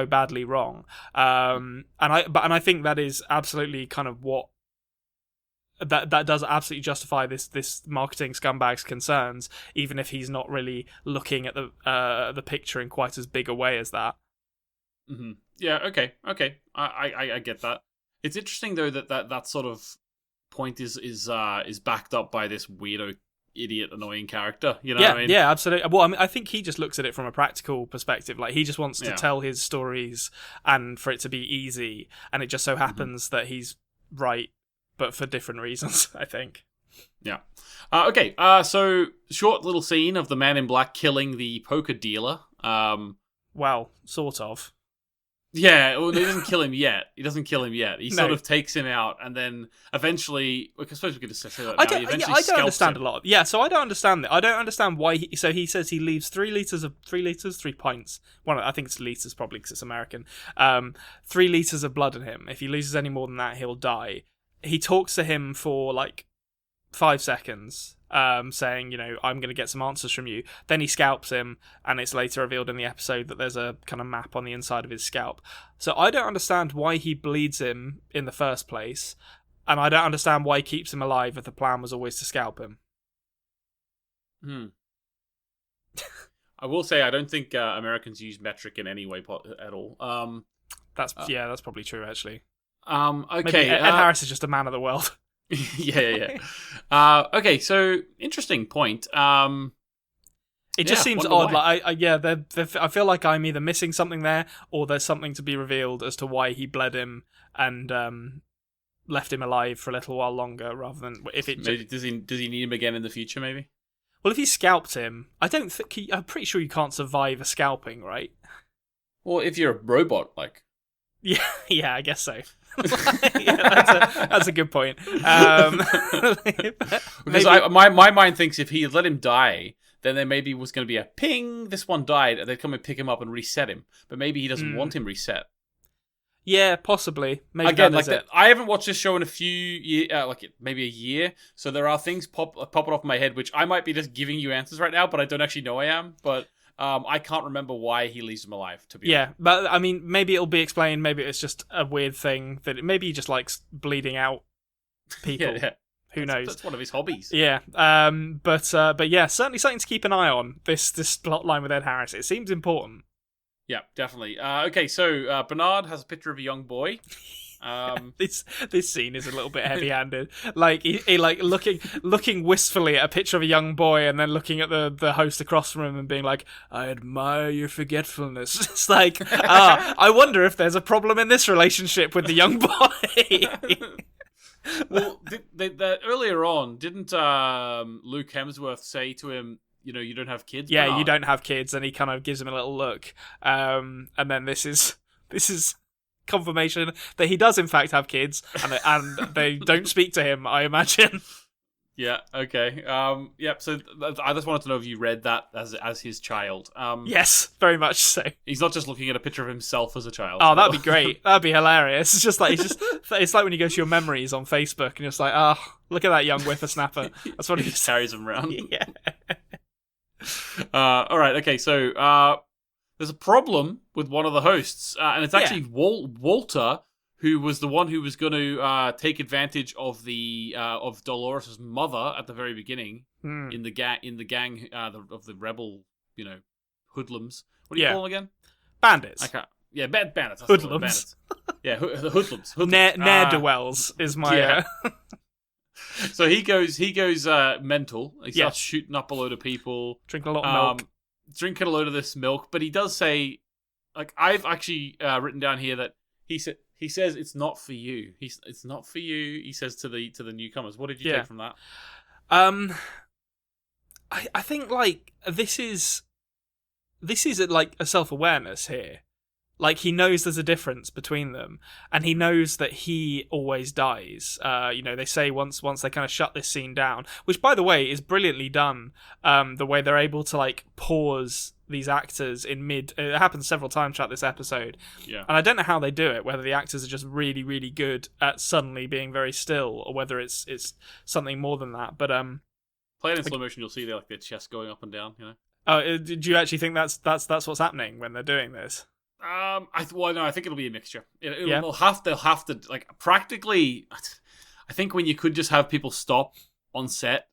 S4: badly wrong. And I think that is absolutely kind of what that does absolutely justify this marketing scumbag's concerns, even if he's not really looking at the picture in quite as big a way as that.
S3: Mm-hmm. Yeah. Okay. I get that. It's interesting though that sort of point is backed up by this weirdo, idiot, annoying character, you know?
S4: Yeah,
S3: what I mean?
S4: yeah, absolutely. Well, I mean, I think he just looks at it from a practical perspective. Like, he just wants to tell his stories and for it to be easy, and it just so happens that he's right, but for different reasons, I think.
S3: Yeah. Okay, so short little scene of the man in black killing the poker dealer.
S4: Well, sort of.
S3: Yeah, well, he doesn't kill him yet. He sort of takes him out, and then eventually... I suppose we could just say that now.
S4: I don't understand a lot. Yeah, so I don't understand that. I don't understand why... So he says he leaves 3 pints. Well, I think it's litres probably because it's American. 3 litres of blood in him. If he loses any more than that, he'll die. He talks to him for, 5 seconds, saying, I'm going to get some answers from you. Then he scalps him, and it's later revealed in the episode that there's a kind of map on the inside of his scalp. So I don't understand why he bleeds him in the first place, and I don't understand why he keeps him alive if the plan was always to scalp him.
S3: I will say I don't think Americans use metric in any way at all.
S4: That's probably true, actually.
S3: Okay.
S4: Maybe Ed Harris is just a man of the world.
S3: Yeah. Okay, so interesting point.
S4: It just seems odd. Why. I feel like I'm either missing something there, or there's something to be revealed as to why he bled him and left him alive for a little while longer, rather than if it.
S3: Maybe, does he need him again in the future? Maybe.
S4: Well, if he scalped him, I'm pretty sure you can't survive a scalping, right?
S3: Well, if you're a robot, like.
S4: Yeah, I guess so. That's a good point.
S3: Because my mind thinks if he had let him die, then there maybe was going to be a ping, this one died, and they'd come and pick him up and reset him. But maybe he doesn't want him reset.
S4: Yeah, possibly. Maybe
S3: again,
S4: that is it.
S3: I haven't watched this show in a few years, maybe a year. So there are things popping off my head, which I might be just giving you answers right now, but I don't actually know I am. But I can't remember why he leaves him alive, to be honest.
S4: But I mean, maybe it'll be explained. Maybe it's just a weird thing that maybe he just likes bleeding out people.
S3: Yeah.
S4: Who knows?
S3: That's one of his hobbies.
S4: Yeah. But yeah, certainly something to keep an eye on. This plot line with Ed Harris. It seems important.
S3: Yeah, definitely. Okay, so Bernard has a picture of a young boy.
S4: This scene is a little bit heavy-handed. Like he like looking wistfully at a picture of a young boy, and then looking at the host across from him and being like, "I admire your forgetfulness." It's like, I wonder if there's a problem in this relationship with the young boy.
S3: Well, earlier on, didn't Luke Hemsworth say to him, you don't have kids?
S4: Yeah,
S3: Bernard?
S4: You don't have kids, and he kind of gives him a little look. And then this is confirmation that he does in fact have kids, and they don't speak to him, I imagine.
S3: Yeah. Okay. Yep. So I just wanted to know if you read that as his child.
S4: Yes, very much so.
S3: He's not just looking at a picture of himself as a child.
S4: Oh, that'd be great. That'd be hilarious. It's just like it's like when you go to your memories on Facebook and you're just like, oh, look at that young whippersnapper. That's what
S3: he
S4: he
S3: just carries him around.
S4: Yeah.
S3: All right. Okay. So there's a problem with one of the hosts, and it's actually Walter, who was the one who was going to take advantage of the of Dolores' mother at the very beginning in the gang of the rebel, hoodlums. What do you call them again?
S4: Bandits.
S3: I can't. Yeah, bandits. That's
S4: Hoodlums.
S3: The word, bandits. Yeah, the hoodlums.
S4: Ne'er-do-wells is my.
S3: So he goes mental. He starts shooting up a load of people,
S4: drinking a lot of milk,
S3: drinking a load of this milk. But he does say, like, I've actually written down here that he says it's not for you. It's not for you. He says to the newcomers. What did you take from that?
S4: I think like this is like a self-awareness here. Like, he knows there's a difference between them, and he knows that he always dies. They say once they kind of shut this scene down, which, by the way, is brilliantly done. The way they're able to like pause these actors in mid. It happens several times throughout this episode.
S3: Yeah.
S4: And I don't know how they do it. Whether the actors are just really, really good at suddenly being very still, or whether it's something more than that. But
S3: play it in slow motion, you'll see their chest going up and down.
S4: Oh, do you actually think that's what's happening when they're doing this?
S3: I think it'll be a mixture. They'll have to like practically. I think when you could just have people stop on set,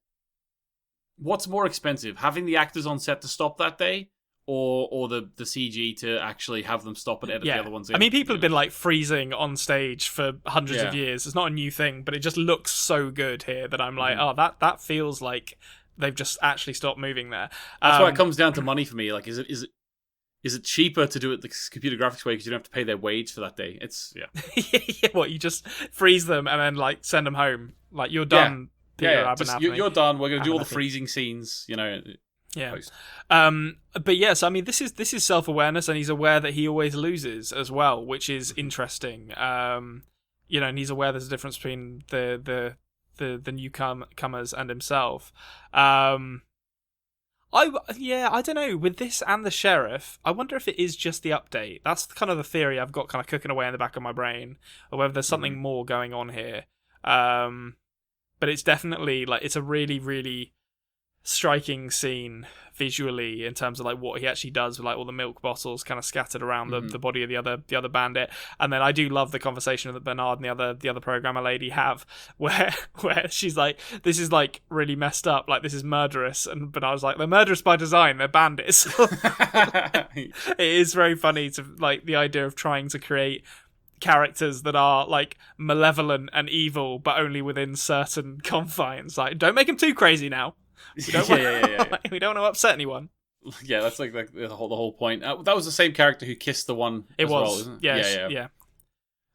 S3: what's more expensive, having the actors on set to stop that day, or the CG to actually have them stop and edit the other ones in?
S4: I mean, people have been like freezing on stage for hundreds of years. It's not a new thing, but it just looks so good here that I'm like, oh, that feels like they've just actually stopped moving there.
S3: That's why it comes down to money for me. Like, is it cheaper to do it the computer graphics way because you don't have to pay their wage for that day? It's
S4: What, you just freeze them and then like send them home? Like, you're done.
S3: You're done. We're going to do all the freezing scenes.
S4: Yeah.
S3: Post.
S4: But yes, I mean, this is self-awareness, and he's aware that he always loses as well, which is interesting. And he's aware there's a difference between the newcomers and himself. I don't know, with this and the sheriff, I wonder if it is just the update. That's kind of the theory I've got kind of cooking away in the back of my brain, or whether there's something more going on here. But it's definitely like, it's a really, really striking scene visually in terms of like what he actually does with like all the milk bottles kind of scattered around the body of the other bandit. And then I do love the conversation that Bernard and the other programmer lady have where she's like, this is like really messed up, like this is murderous, and Bernard's like, they're murderous by design, they're bandits. It is very funny to like the idea of trying to create characters that are like malevolent and evil but only within certain confines. Like, don't make them too crazy now. We don't we don't want to upset anyone.
S3: Yeah, that's like the whole point. That was the same character who kissed the one. Well, isn't it? Yeah.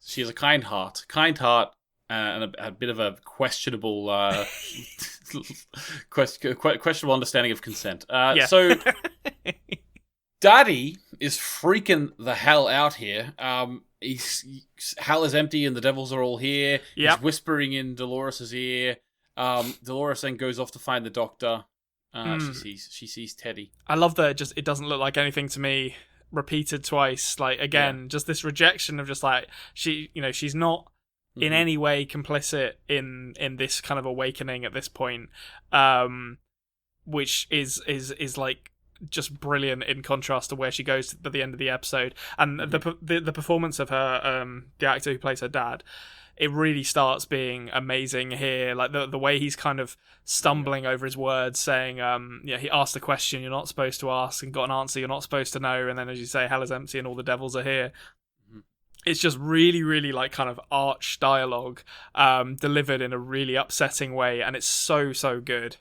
S3: She has a kind heart, and a bit of a questionable, questionable understanding of consent. So, Daddy is freaking the hell out here. Hell is empty and the devils are all here. Yep. He's whispering in Dolores' ear. Dolores then goes off to find the doctor. She sees Teddy.
S4: I love that it doesn't look like anything to me. Repeated twice, like again, just this rejection of just like she's not in any way complicit in this kind of awakening at this point, which is like just brilliant in contrast to where she goes at the end of the episode, and the performance of her, the actor who plays her dad. It really starts being amazing here. Like the way he's kind of stumbling over his words, saying, he asked a question you're not supposed to ask and got an answer you're not supposed to know. And then, as you say, hell is empty and all the devils are here. Mm-hmm. It's just really, really like kind of arch dialogue, delivered in a really upsetting way. And it's so, so good.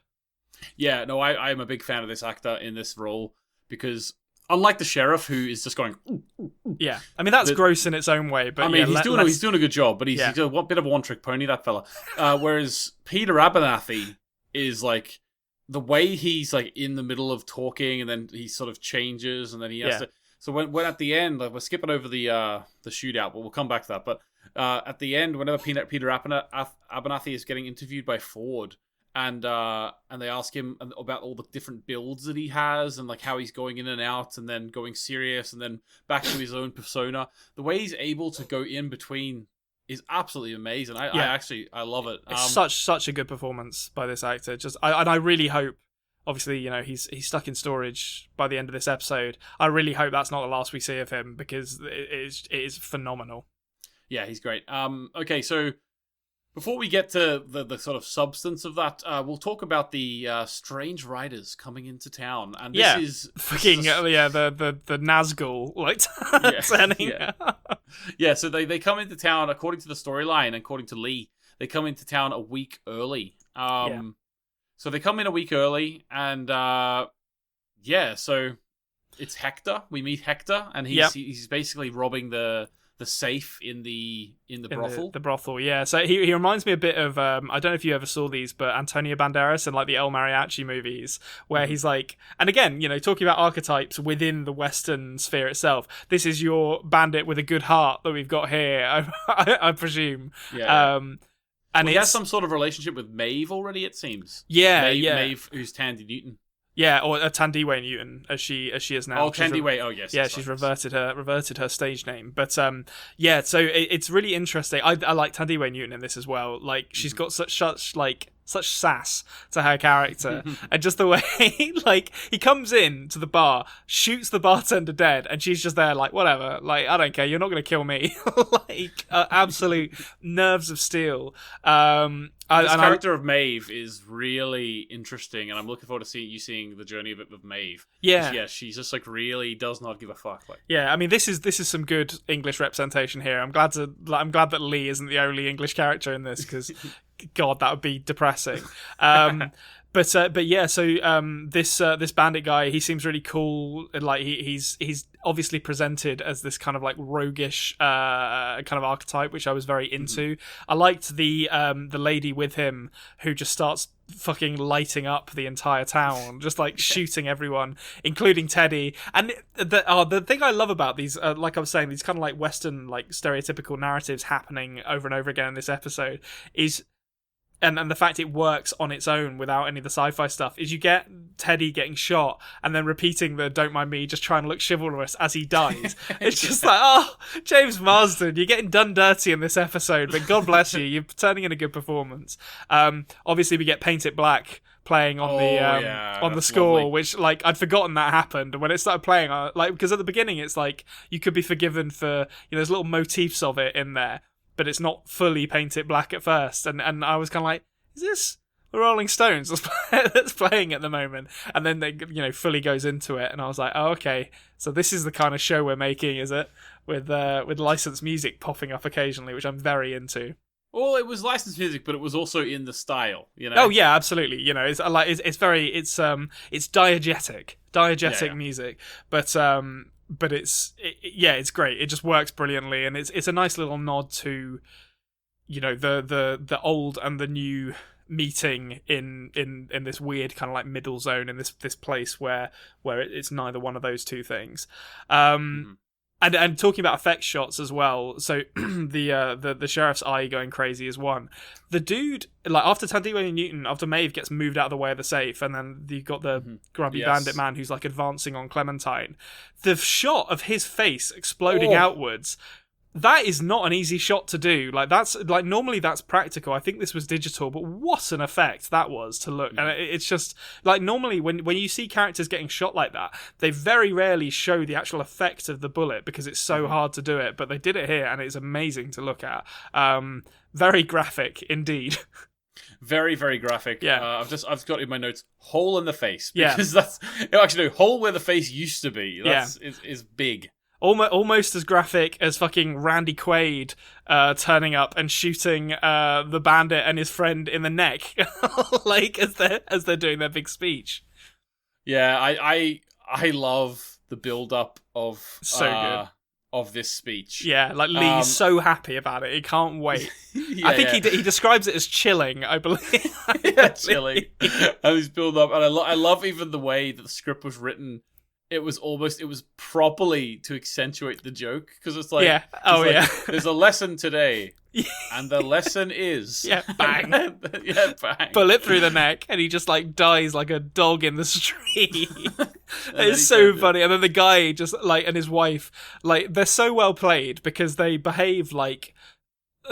S3: Yeah, no, I'm a big fan of this actor in this role because unlike the sheriff, who is just going, ooh, ooh, ooh.
S4: Yeah, I mean that's gross in its own way, but
S3: I mean he's doing a good job, but he's a bit of a one-trick pony, that fella. Whereas Peter Abernathy is like, the way he's like in the middle of talking, and then he sort of changes, and then he has to. So when at the end, like, we're skipping over the shootout, but we'll come back to that. But at the end, whenever Peter Abernathy is getting interviewed by Ford, and they ask him about all the different builds that he has and like how he's going in and out and then going serious and then back to his own persona. The way he's able to go in between is absolutely amazing. I love it.
S4: It's such a good performance by this actor. I really hope, obviously, you know, he's stuck in storage by the end of this episode. I really hope that's not the last we see of him, because it is phenomenal.
S3: Yeah, he's great. Okay, so before we get to the sort of substance of that, we'll talk about the strange riders coming into town. And this is
S4: fucking the Nazgul turning.
S3: Yeah, so they come into town, according to the storyline, according to Lee, they come into town a week early. So they come in a week early, and so it's Hector. We meet Hector, and he's basically robbing the safe in the brothel.
S4: The brothel, yeah. So he reminds me a bit of I don't know if you ever saw these, but Antonio Banderas in like the El Mariachi movies, where he's like, and again, you know, talking about archetypes within the Western sphere itself. This is your bandit with a good heart that we've got here, I presume.
S3: Yeah.
S4: And
S3: he has some sort of relationship with Maeve already, it seems.
S4: Maeve,
S3: who's Tandy Newton.
S4: Yeah, or Tandiwe Newton, as she is now.
S3: Oh, Tandiwe. Oh, yes.
S4: Yeah, she's reverted her stage name. But so it's really interesting. I like Tandiwe Newton in this as well. Like, she's got such sass to her character, and just the way like he comes in to the bar, shoots the bartender dead, and she's just there like, whatever, like, I don't care, you're not gonna kill me. Like, absolute nerves of steel.
S3: This character of Maeve is really interesting, and I'm looking forward to seeing the journey of Maeve.
S4: Yeah,
S3: she's just like really does not give a fuck. Like,
S4: yeah, I mean, this is some good English representation here. I'm glad that Lee isn't the only English character in this, because God, that would be depressing. But yeah, so this bandit guy, he seems really cool. Like he's obviously presented as this kind of like roguish kind of archetype, which I was very into. I liked the lady with him who just starts fucking lighting up the entire town, just like shooting everyone, including Teddy. And the thing I love about these, like I was saying, these kind of like Western like stereotypical narratives happening over and over again in this episode is. And the fact it works on its own without any of the sci-fi stuff is you get Teddy getting shot and then repeating the "don't mind me, just trying to look chivalrous" as he dies. It's just like, oh, James Marsden, you're getting done dirty in this episode, but God bless you, you're turning in a good performance. Obviously, we get Paint It Black playing on the score, lovely. Which like I'd forgotten that happened. When it started playing, because at the beginning it's like you could be forgiven for, you know, there's little motifs of it in there, but it's not fully Paint It Black at first, and I was kind of like, is this the Rolling Stones that's playing at the moment? And then they, you know, fully goes into it, and I was like, oh, okay, so this is the kind of show we're making, is it? With licensed music popping up occasionally, which I'm very into.
S3: Well, it was licensed music, but it was also in the style, you know.
S4: Oh yeah, absolutely. You know, it's diegetic music, but it's great. It just works brilliantly, and it's a nice little nod to, you know, the old and the new meeting in this weird kind of like middle zone in this place where it's neither one of those two things. And talking about effect shots as well, so the sheriff's eye going crazy is one. The dude, like after Tandiwe Newton, after Maeve gets moved out of the way of the safe, and then you've got the grubby bandit man who's like advancing on Clementine. The shot of his face exploding outwards, that is not an easy shot to do. Like that's like normally that's practical. I think this was digital, but what an effect that was to look. And it's just like normally when you see characters getting shot like that, they very rarely show the actual effect of the bullet because it's so hard to do it. But they did it here, and it's amazing to look at. Very graphic indeed.
S3: Very, very graphic.
S4: Yeah.
S3: I've got in my notes hole in the face, because that's actually no, hole where the face used to be. That's is big.
S4: Almost as graphic as fucking Randy Quaid turning up and shooting the bandit and his friend in the neck, like as they're doing their big speech.
S3: Yeah, I love the build up of
S4: good
S3: of this speech.
S4: Yeah, like Lee's so happy about it, he can't wait. I think he describes it as chilling, I believe.
S3: Yeah, chilling. And his build up, and I love even the way that the script was written. It was properly to accentuate the joke, because it's like, there's a lesson today. And the lesson is...
S4: Yeah, bang.
S3: Bang.
S4: Bullet through the neck, and he just, like, dies like a dog in the street.
S3: then
S4: It's so funny. And then the guy just, like, and his wife, like, they're so well played because they behave like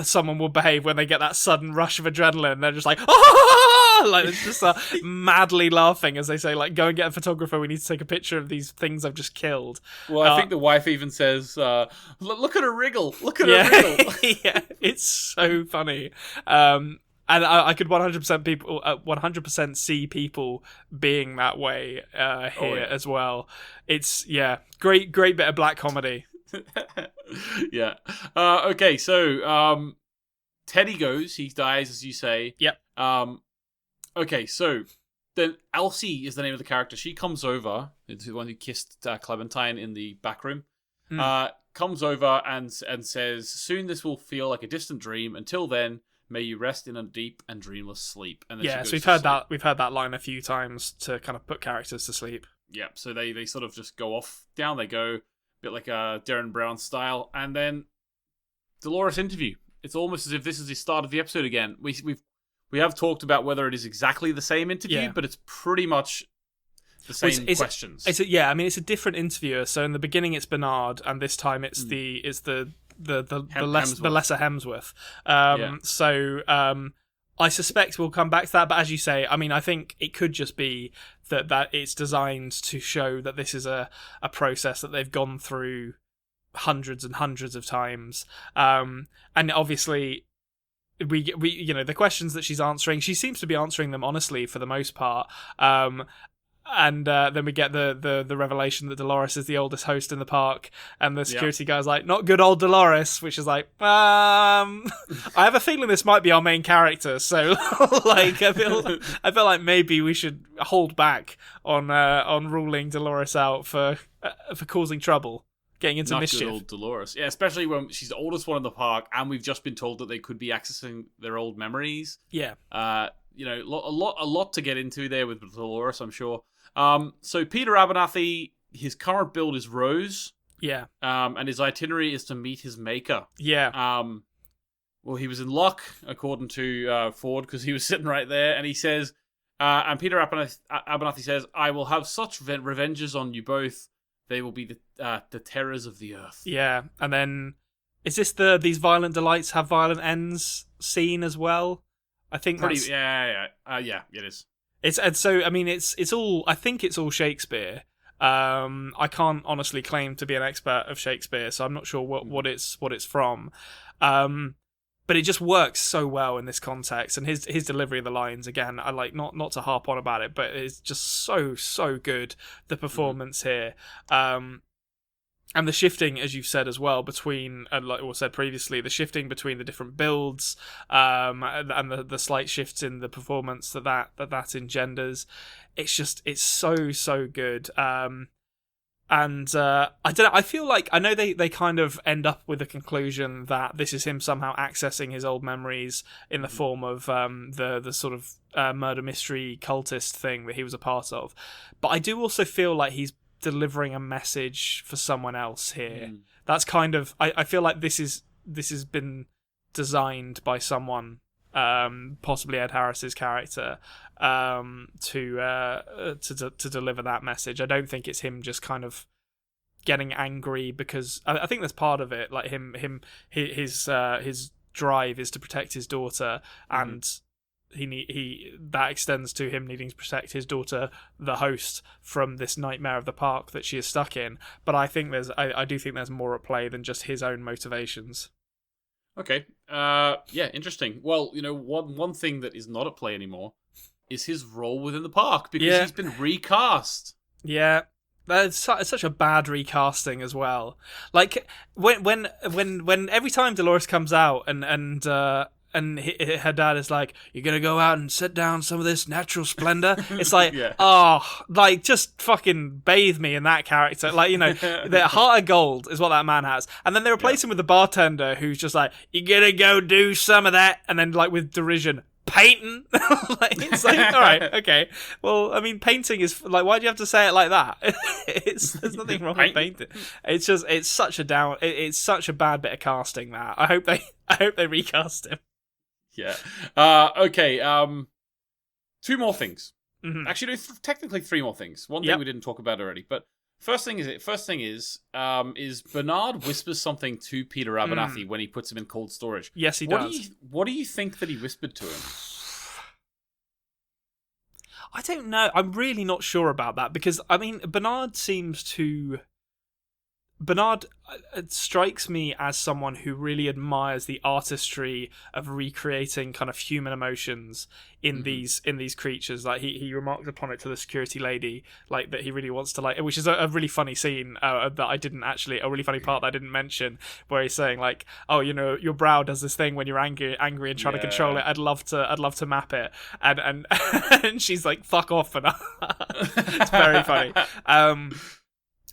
S4: someone will behave when they get that sudden rush of adrenaline. They're just like, ah! Like, it's just madly laughing as they say, like, go and get a photographer. We need to take a picture of these things I've just killed.
S3: Well, I think the wife even says, look at her wriggle. Look at her wriggle.
S4: Yeah, it's so funny. And I could 100% see people being that way here as well. It's, great bit of black comedy.
S3: Yeah. Okay, so Teddy goes. He dies, as you say.
S4: Yep.
S3: Okay, so then Elsie is the name of the character. She comes over, the one who kissed Clementine in the back room. Comes over and says, "Soon this will feel like a distant dream. Until then, may you rest in a deep and dreamless sleep." And then
S4: so we've heard that. We've heard that line a few times to kind of put characters to sleep.
S3: Yeah. So they sort of just go off. Down they go, a bit like a Darren Brown style. And then Dolores interview. It's almost as if this is the start of the episode again. We have talked about whether it is exactly the same interview, but it's pretty much the same questions.
S4: It's a different interviewer. So in the beginning it's Bernard, and this time it's the lesser Hemsworth. So I suspect we'll come back to that. But as you say, I mean, I think it could just be that it's designed to show that this is a process that they've gone through hundreds and hundreds of times, and obviously. We the questions that she's answering, she seems to be answering them honestly for the most part. And then we get the revelation that Dolores is the oldest host in the park, and the security guy's like, "Not good old Dolores," which is like, I have a feeling this might be our main character, so like I feel like maybe we should hold back on ruling Dolores out for causing trouble. Getting into mischief. Not good old
S3: Dolores. Yeah, especially when she's the oldest one in the park, and we've just been told that they could be accessing their old memories.
S4: Yeah.
S3: A lot to get into there with Dolores, I'm sure. So Peter Abernathy, his current build is Rose.
S4: Yeah.
S3: And his itinerary is to meet his maker.
S4: Yeah.
S3: Well, he was in luck, according to Ford, because he was sitting right there, and he says, and Peter Abernathy says, "I will have such revenges on you both. They will be the terrors of the earth."
S4: Yeah, and then is this these violent delights have violent ends scene as well? I think
S3: it is.
S4: It's all. I think it's all Shakespeare. I can't honestly claim to be an expert of Shakespeare, so I'm not sure what it's from. But it just works so well in this context, and his delivery of the lines, again, I like not to harp on about it, but it's just so good, the performance here. And the shifting, as you've said as well, between, like we said previously, the shifting between the different builds, and the slight shifts in the performance that engenders. It's so good. And I don't know, I feel like, I know they kind of end up with a conclusion that this is him somehow accessing his old memories in the form of the sort of murder mystery cultist thing that he was a part of. But I do also feel like he's delivering a message for someone else here. That's kind of, I feel like this has been designed by someone, possibly Ed Harris's character, to deliver that message. I don't think it's him just kind of getting angry because I think that's part of it. Like his drive is to protect his daughter, and he that extends to him needing to protect his daughter, the host, from this nightmare of the park that she is stuck in. But I think I do think there's more at play than just his own motivations.
S3: Okay. Interesting. Well, one thing that is not at play anymore is his role within the park, because he's been recast. Yeah.
S4: It's such a bad recasting as well. Like when every time Dolores comes out and her dad is like, "You're gonna go out and set down some of this natural splendor." It's like, just fucking bathe me in that character. Like, the heart of gold is what that man has. And then they replace him with the bartender who's just like, "You're gonna go do some of that," and then like with derision, painting. It's like, all right, okay. Well, I mean, painting is like, why do you have to say it like that? There's nothing wrong with painting. It's just, it's such a bad bit of casting that I hope they recast him.
S3: Yeah. Okay. Two more things.
S4: Mm-hmm.
S3: Actually, no, technically three more things. One thing we didn't talk about already, but first thing is Bernard whispers something to Peter Abernathy when he puts him in cold storage.
S4: Yes, he does.
S3: What do you think that he whispered to him?
S4: I don't know. I'm really not sure about that because, I mean, Bernard strikes me as someone who really admires the artistry of recreating kind of human emotions in these creatures. Like he remarked upon it to the security lady, like that he really wants to, like, which is a really funny scene that I didn't actually, a really funny part that I didn't mention, where he's saying like, oh, you know, your brow does this thing when you're angry and trying to control it. I'd love to map it, and and she's like, fuck off, and it's very funny.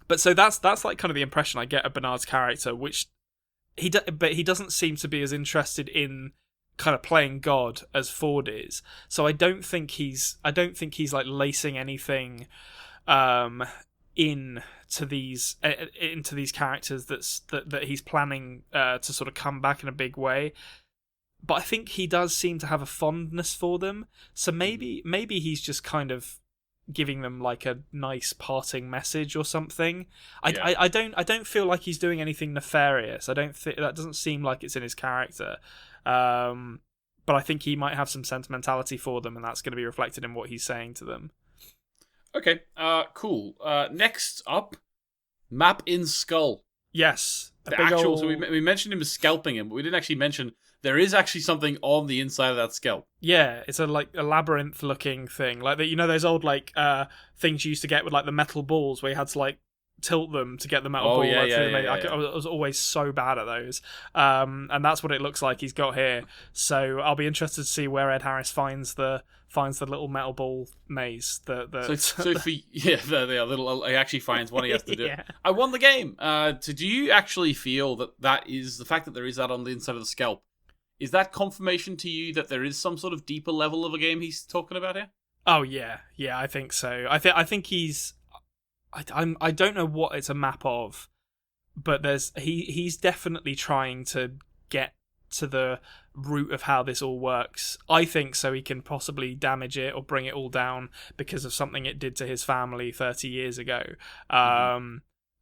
S4: But so that's like kind of the impression I get of Bernard's character, which he doesn't seem to be as interested in kind of playing God as Ford is. So I don't think he's like lacing anything into these characters that he's planning to sort of come back in a big way. But I think he does seem to have a fondness for them. So maybe he's just kind of giving them like a nice parting message or something. I don't feel like he's doing anything nefarious. I don't think that doesn't seem like it's in his character. But I think he might have some sentimentality for them, and that's going to be reflected in what he's saying to them.
S3: Okay, cool. Next up, Map in Skull.
S4: Yes,
S3: So we mentioned him as scalping him, but we didn't actually mention there is actually something on the inside of that scalp.
S4: Yeah, it's a labyrinth-looking thing, like that. You know those old like things you used to get with like the metal balls, where you had to like tilt them to get the metal ball. I was always so bad at those, and that's what it looks like he's got here. So I'll be interested to see where Ed Harris finds the little metal ball maze.
S3: He actually finds one he has to do.
S4: Yeah.
S3: I won the game. Do you actually feel that is the fact that there is that on the inside of the scalp? Is that confirmation to you that there is some sort of deeper level of a game he's talking about here?
S4: Oh yeah, I think so. I think he's. I don't know what it's a map of, but he's definitely trying to get to the root of how this all works. I think so he can possibly damage it or bring it all down because of something it did to his family 30 years ago.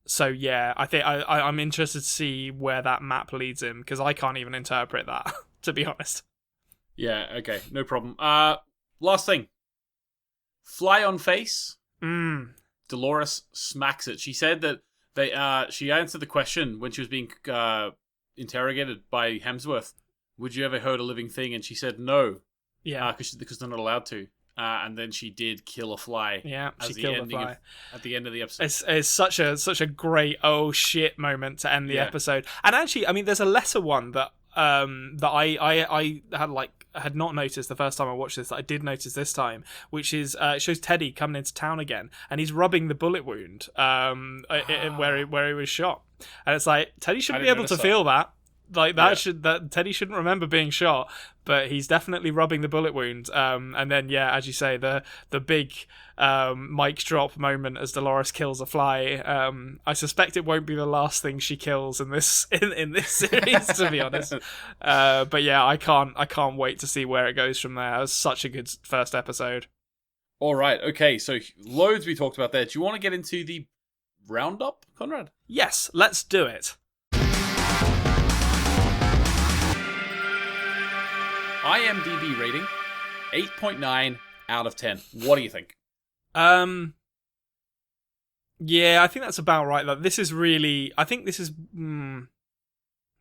S4: So yeah, I think I'm interested to see where that map leads him, because I can't even interpret that, to be honest.
S3: Yeah, okay, no problem. Last thing. Fly on face. Dolores smacks it. She said that she answered the question when she was being interrogated by Hemsworth. Would you ever hurt a living thing? And she said no. Yeah. Because they're not allowed to. And then she did kill a fly.
S4: Yeah, she killed a fly
S3: at the end of the episode.
S4: It's such a great oh shit moment to end the episode. And actually, I mean, there's a lesser one that I had not noticed the first time I watched this, that I did notice this time, which is it shows Teddy coming into town again, and he's rubbing the bullet wound where he was shot, and it's like Teddy shouldn't be able to feel that. Like that Teddy shouldn't remember being shot, but he's definitely rubbing the bullet wound. And then as you say, the big mic drop moment as Dolores kills a fly. I suspect it won't be the last thing she kills in this series, to be honest. But yeah, I can't wait to see where it goes from there. It was such a good first episode.
S3: All right, okay, so loads we talked about there. Do you want to get into the roundup, Konrad?
S4: Yes, let's do it.
S3: IMDb rating, 8.9 out of 10. What do you think?
S4: Yeah, I think that's about right. Like, this is one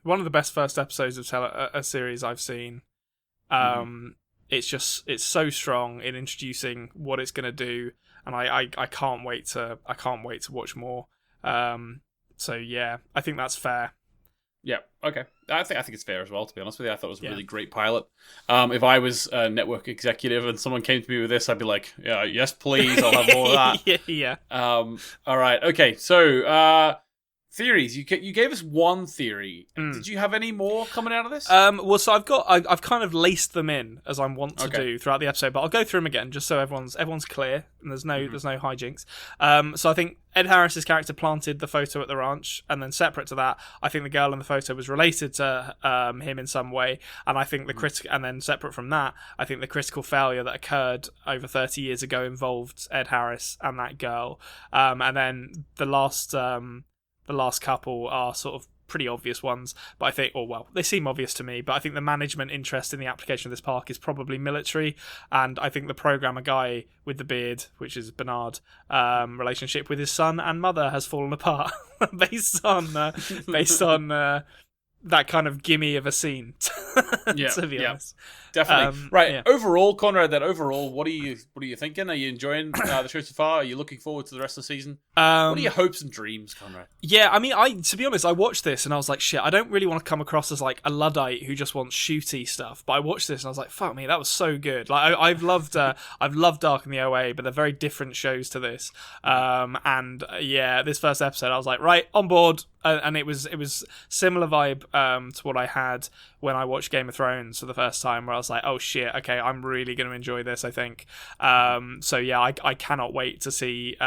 S4: of the best first episodes of a series I've seen. It's so strong in introducing what it's going to do, and I can't wait to watch more. So yeah, I think that's fair.
S3: Yeah, okay. I think it's fair as well, to be honest with you. I thought it was a really great pilot. If I was a network executive and someone came to me with this, I'd be like, yeah, yes, please, I'll have more of that.
S4: Yeah.
S3: All right, okay. So, theories. You gave us one theory. Did you have any more coming out of this?
S4: Well, so I've kind of laced them in as I want to do throughout the episode, but I'll go through them again just so everyone's clear and there's no hijinks. So I think Ed Harris's character planted the photo at the ranch, and then separate to that, I think the girl in the photo was related to him in some way, and I think and then separate from that, I think the critical failure that occurred over 30 years ago involved Ed Harris and that girl, and then the last couple are sort of pretty obvious ones, but I think, they seem obvious to me, but I think the management interest in the application of this park is probably military, and I think the programmer guy with the beard, which is Bernard, relationship with his son and mother has fallen apart based on that kind of gimme of a scene, to be honest.
S3: Definitely. Right. Yeah. Overall, Konrad, what are you thinking? Are you enjoying the show so far? Are you looking forward to the rest of the season? What are your hopes and dreams, Konrad?
S4: Yeah, I mean, to be honest, I watched this and I was like, shit, I don't really want to come across as like a Luddite who just wants shooty stuff. But I watched this and I was like, fuck me, that was so good. Like I've loved Dark and the OA, but they're very different shows to this. This first episode, I was like, right, on board. And it was similar vibe to what I had when I watched Game of Thrones for the first time, where I was like, oh shit, okay, I'm really going to enjoy this, I think. I cannot wait to see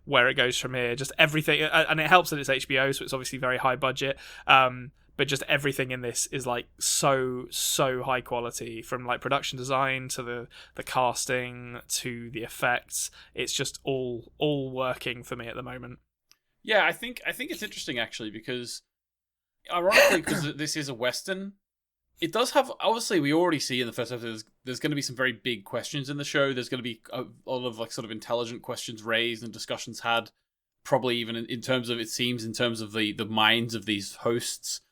S4: where it goes from here. Just everything, and it helps that it's HBO, so it's obviously very high budget. But just everything in this is like so high quality, from like production design to the casting to the effects. It's just all working for me at the moment.
S3: Yeah, I think it's interesting actually, because ironically, because this is a Western, it does have, obviously we already see in the first episode there's going to be some very big questions in the show. There's going to be a lot of like sort of intelligent questions raised and discussions had, probably even in terms of the minds of these hosts.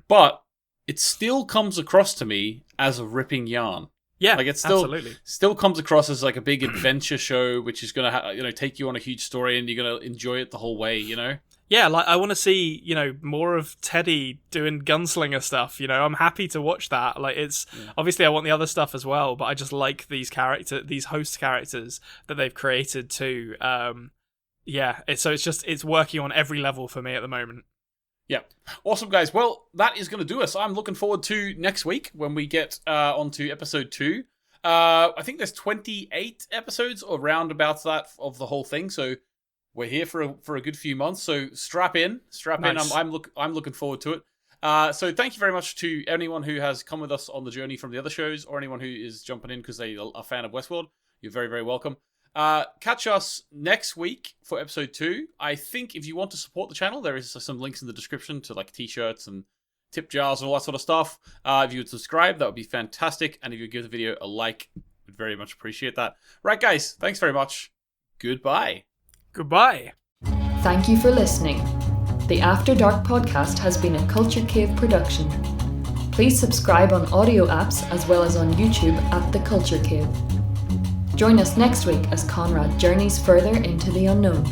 S3: But it still comes across to me as a ripping yarn.
S4: Yeah,
S3: like it still comes across as like a big adventure show, which is going to take you on a huge story, and you're going to enjoy it the whole way.
S4: Yeah, like I want to see more of Teddy doing gunslinger stuff. I'm happy to watch that. Like obviously I want the other stuff as well, but I just like these host characters that they've created too. It's working on every level for me at the moment.
S3: Yeah. Awesome, guys. Well, that is going to do us. I'm looking forward to next week when we get onto episode 2. I think there's 28 episodes or roundabouts that of the whole thing. So we're here for a good few months. So strap in.
S4: Nice.
S3: I'm looking forward to it. So thank you very much to anyone who has come with us on the journey from the other shows, or anyone who is jumping in because they are a fan of Westworld. You're very, very welcome. Catch us next week for episode 2. I think if you want to support the channel, there is some links in the description to like t-shirts and tip jars and all that sort of stuff. If you would subscribe, that would be fantastic. And if you would give the video a like, we'd very much appreciate that. Right, guys, thanks very much. Goodbye.
S4: Goodbye.
S5: Thank you for listening. The After Dark podcast has been a Culture Cave production. Please subscribe on audio apps as well as on YouTube at The Culture Cave. Join us next week as Konrad journeys further into the unknown.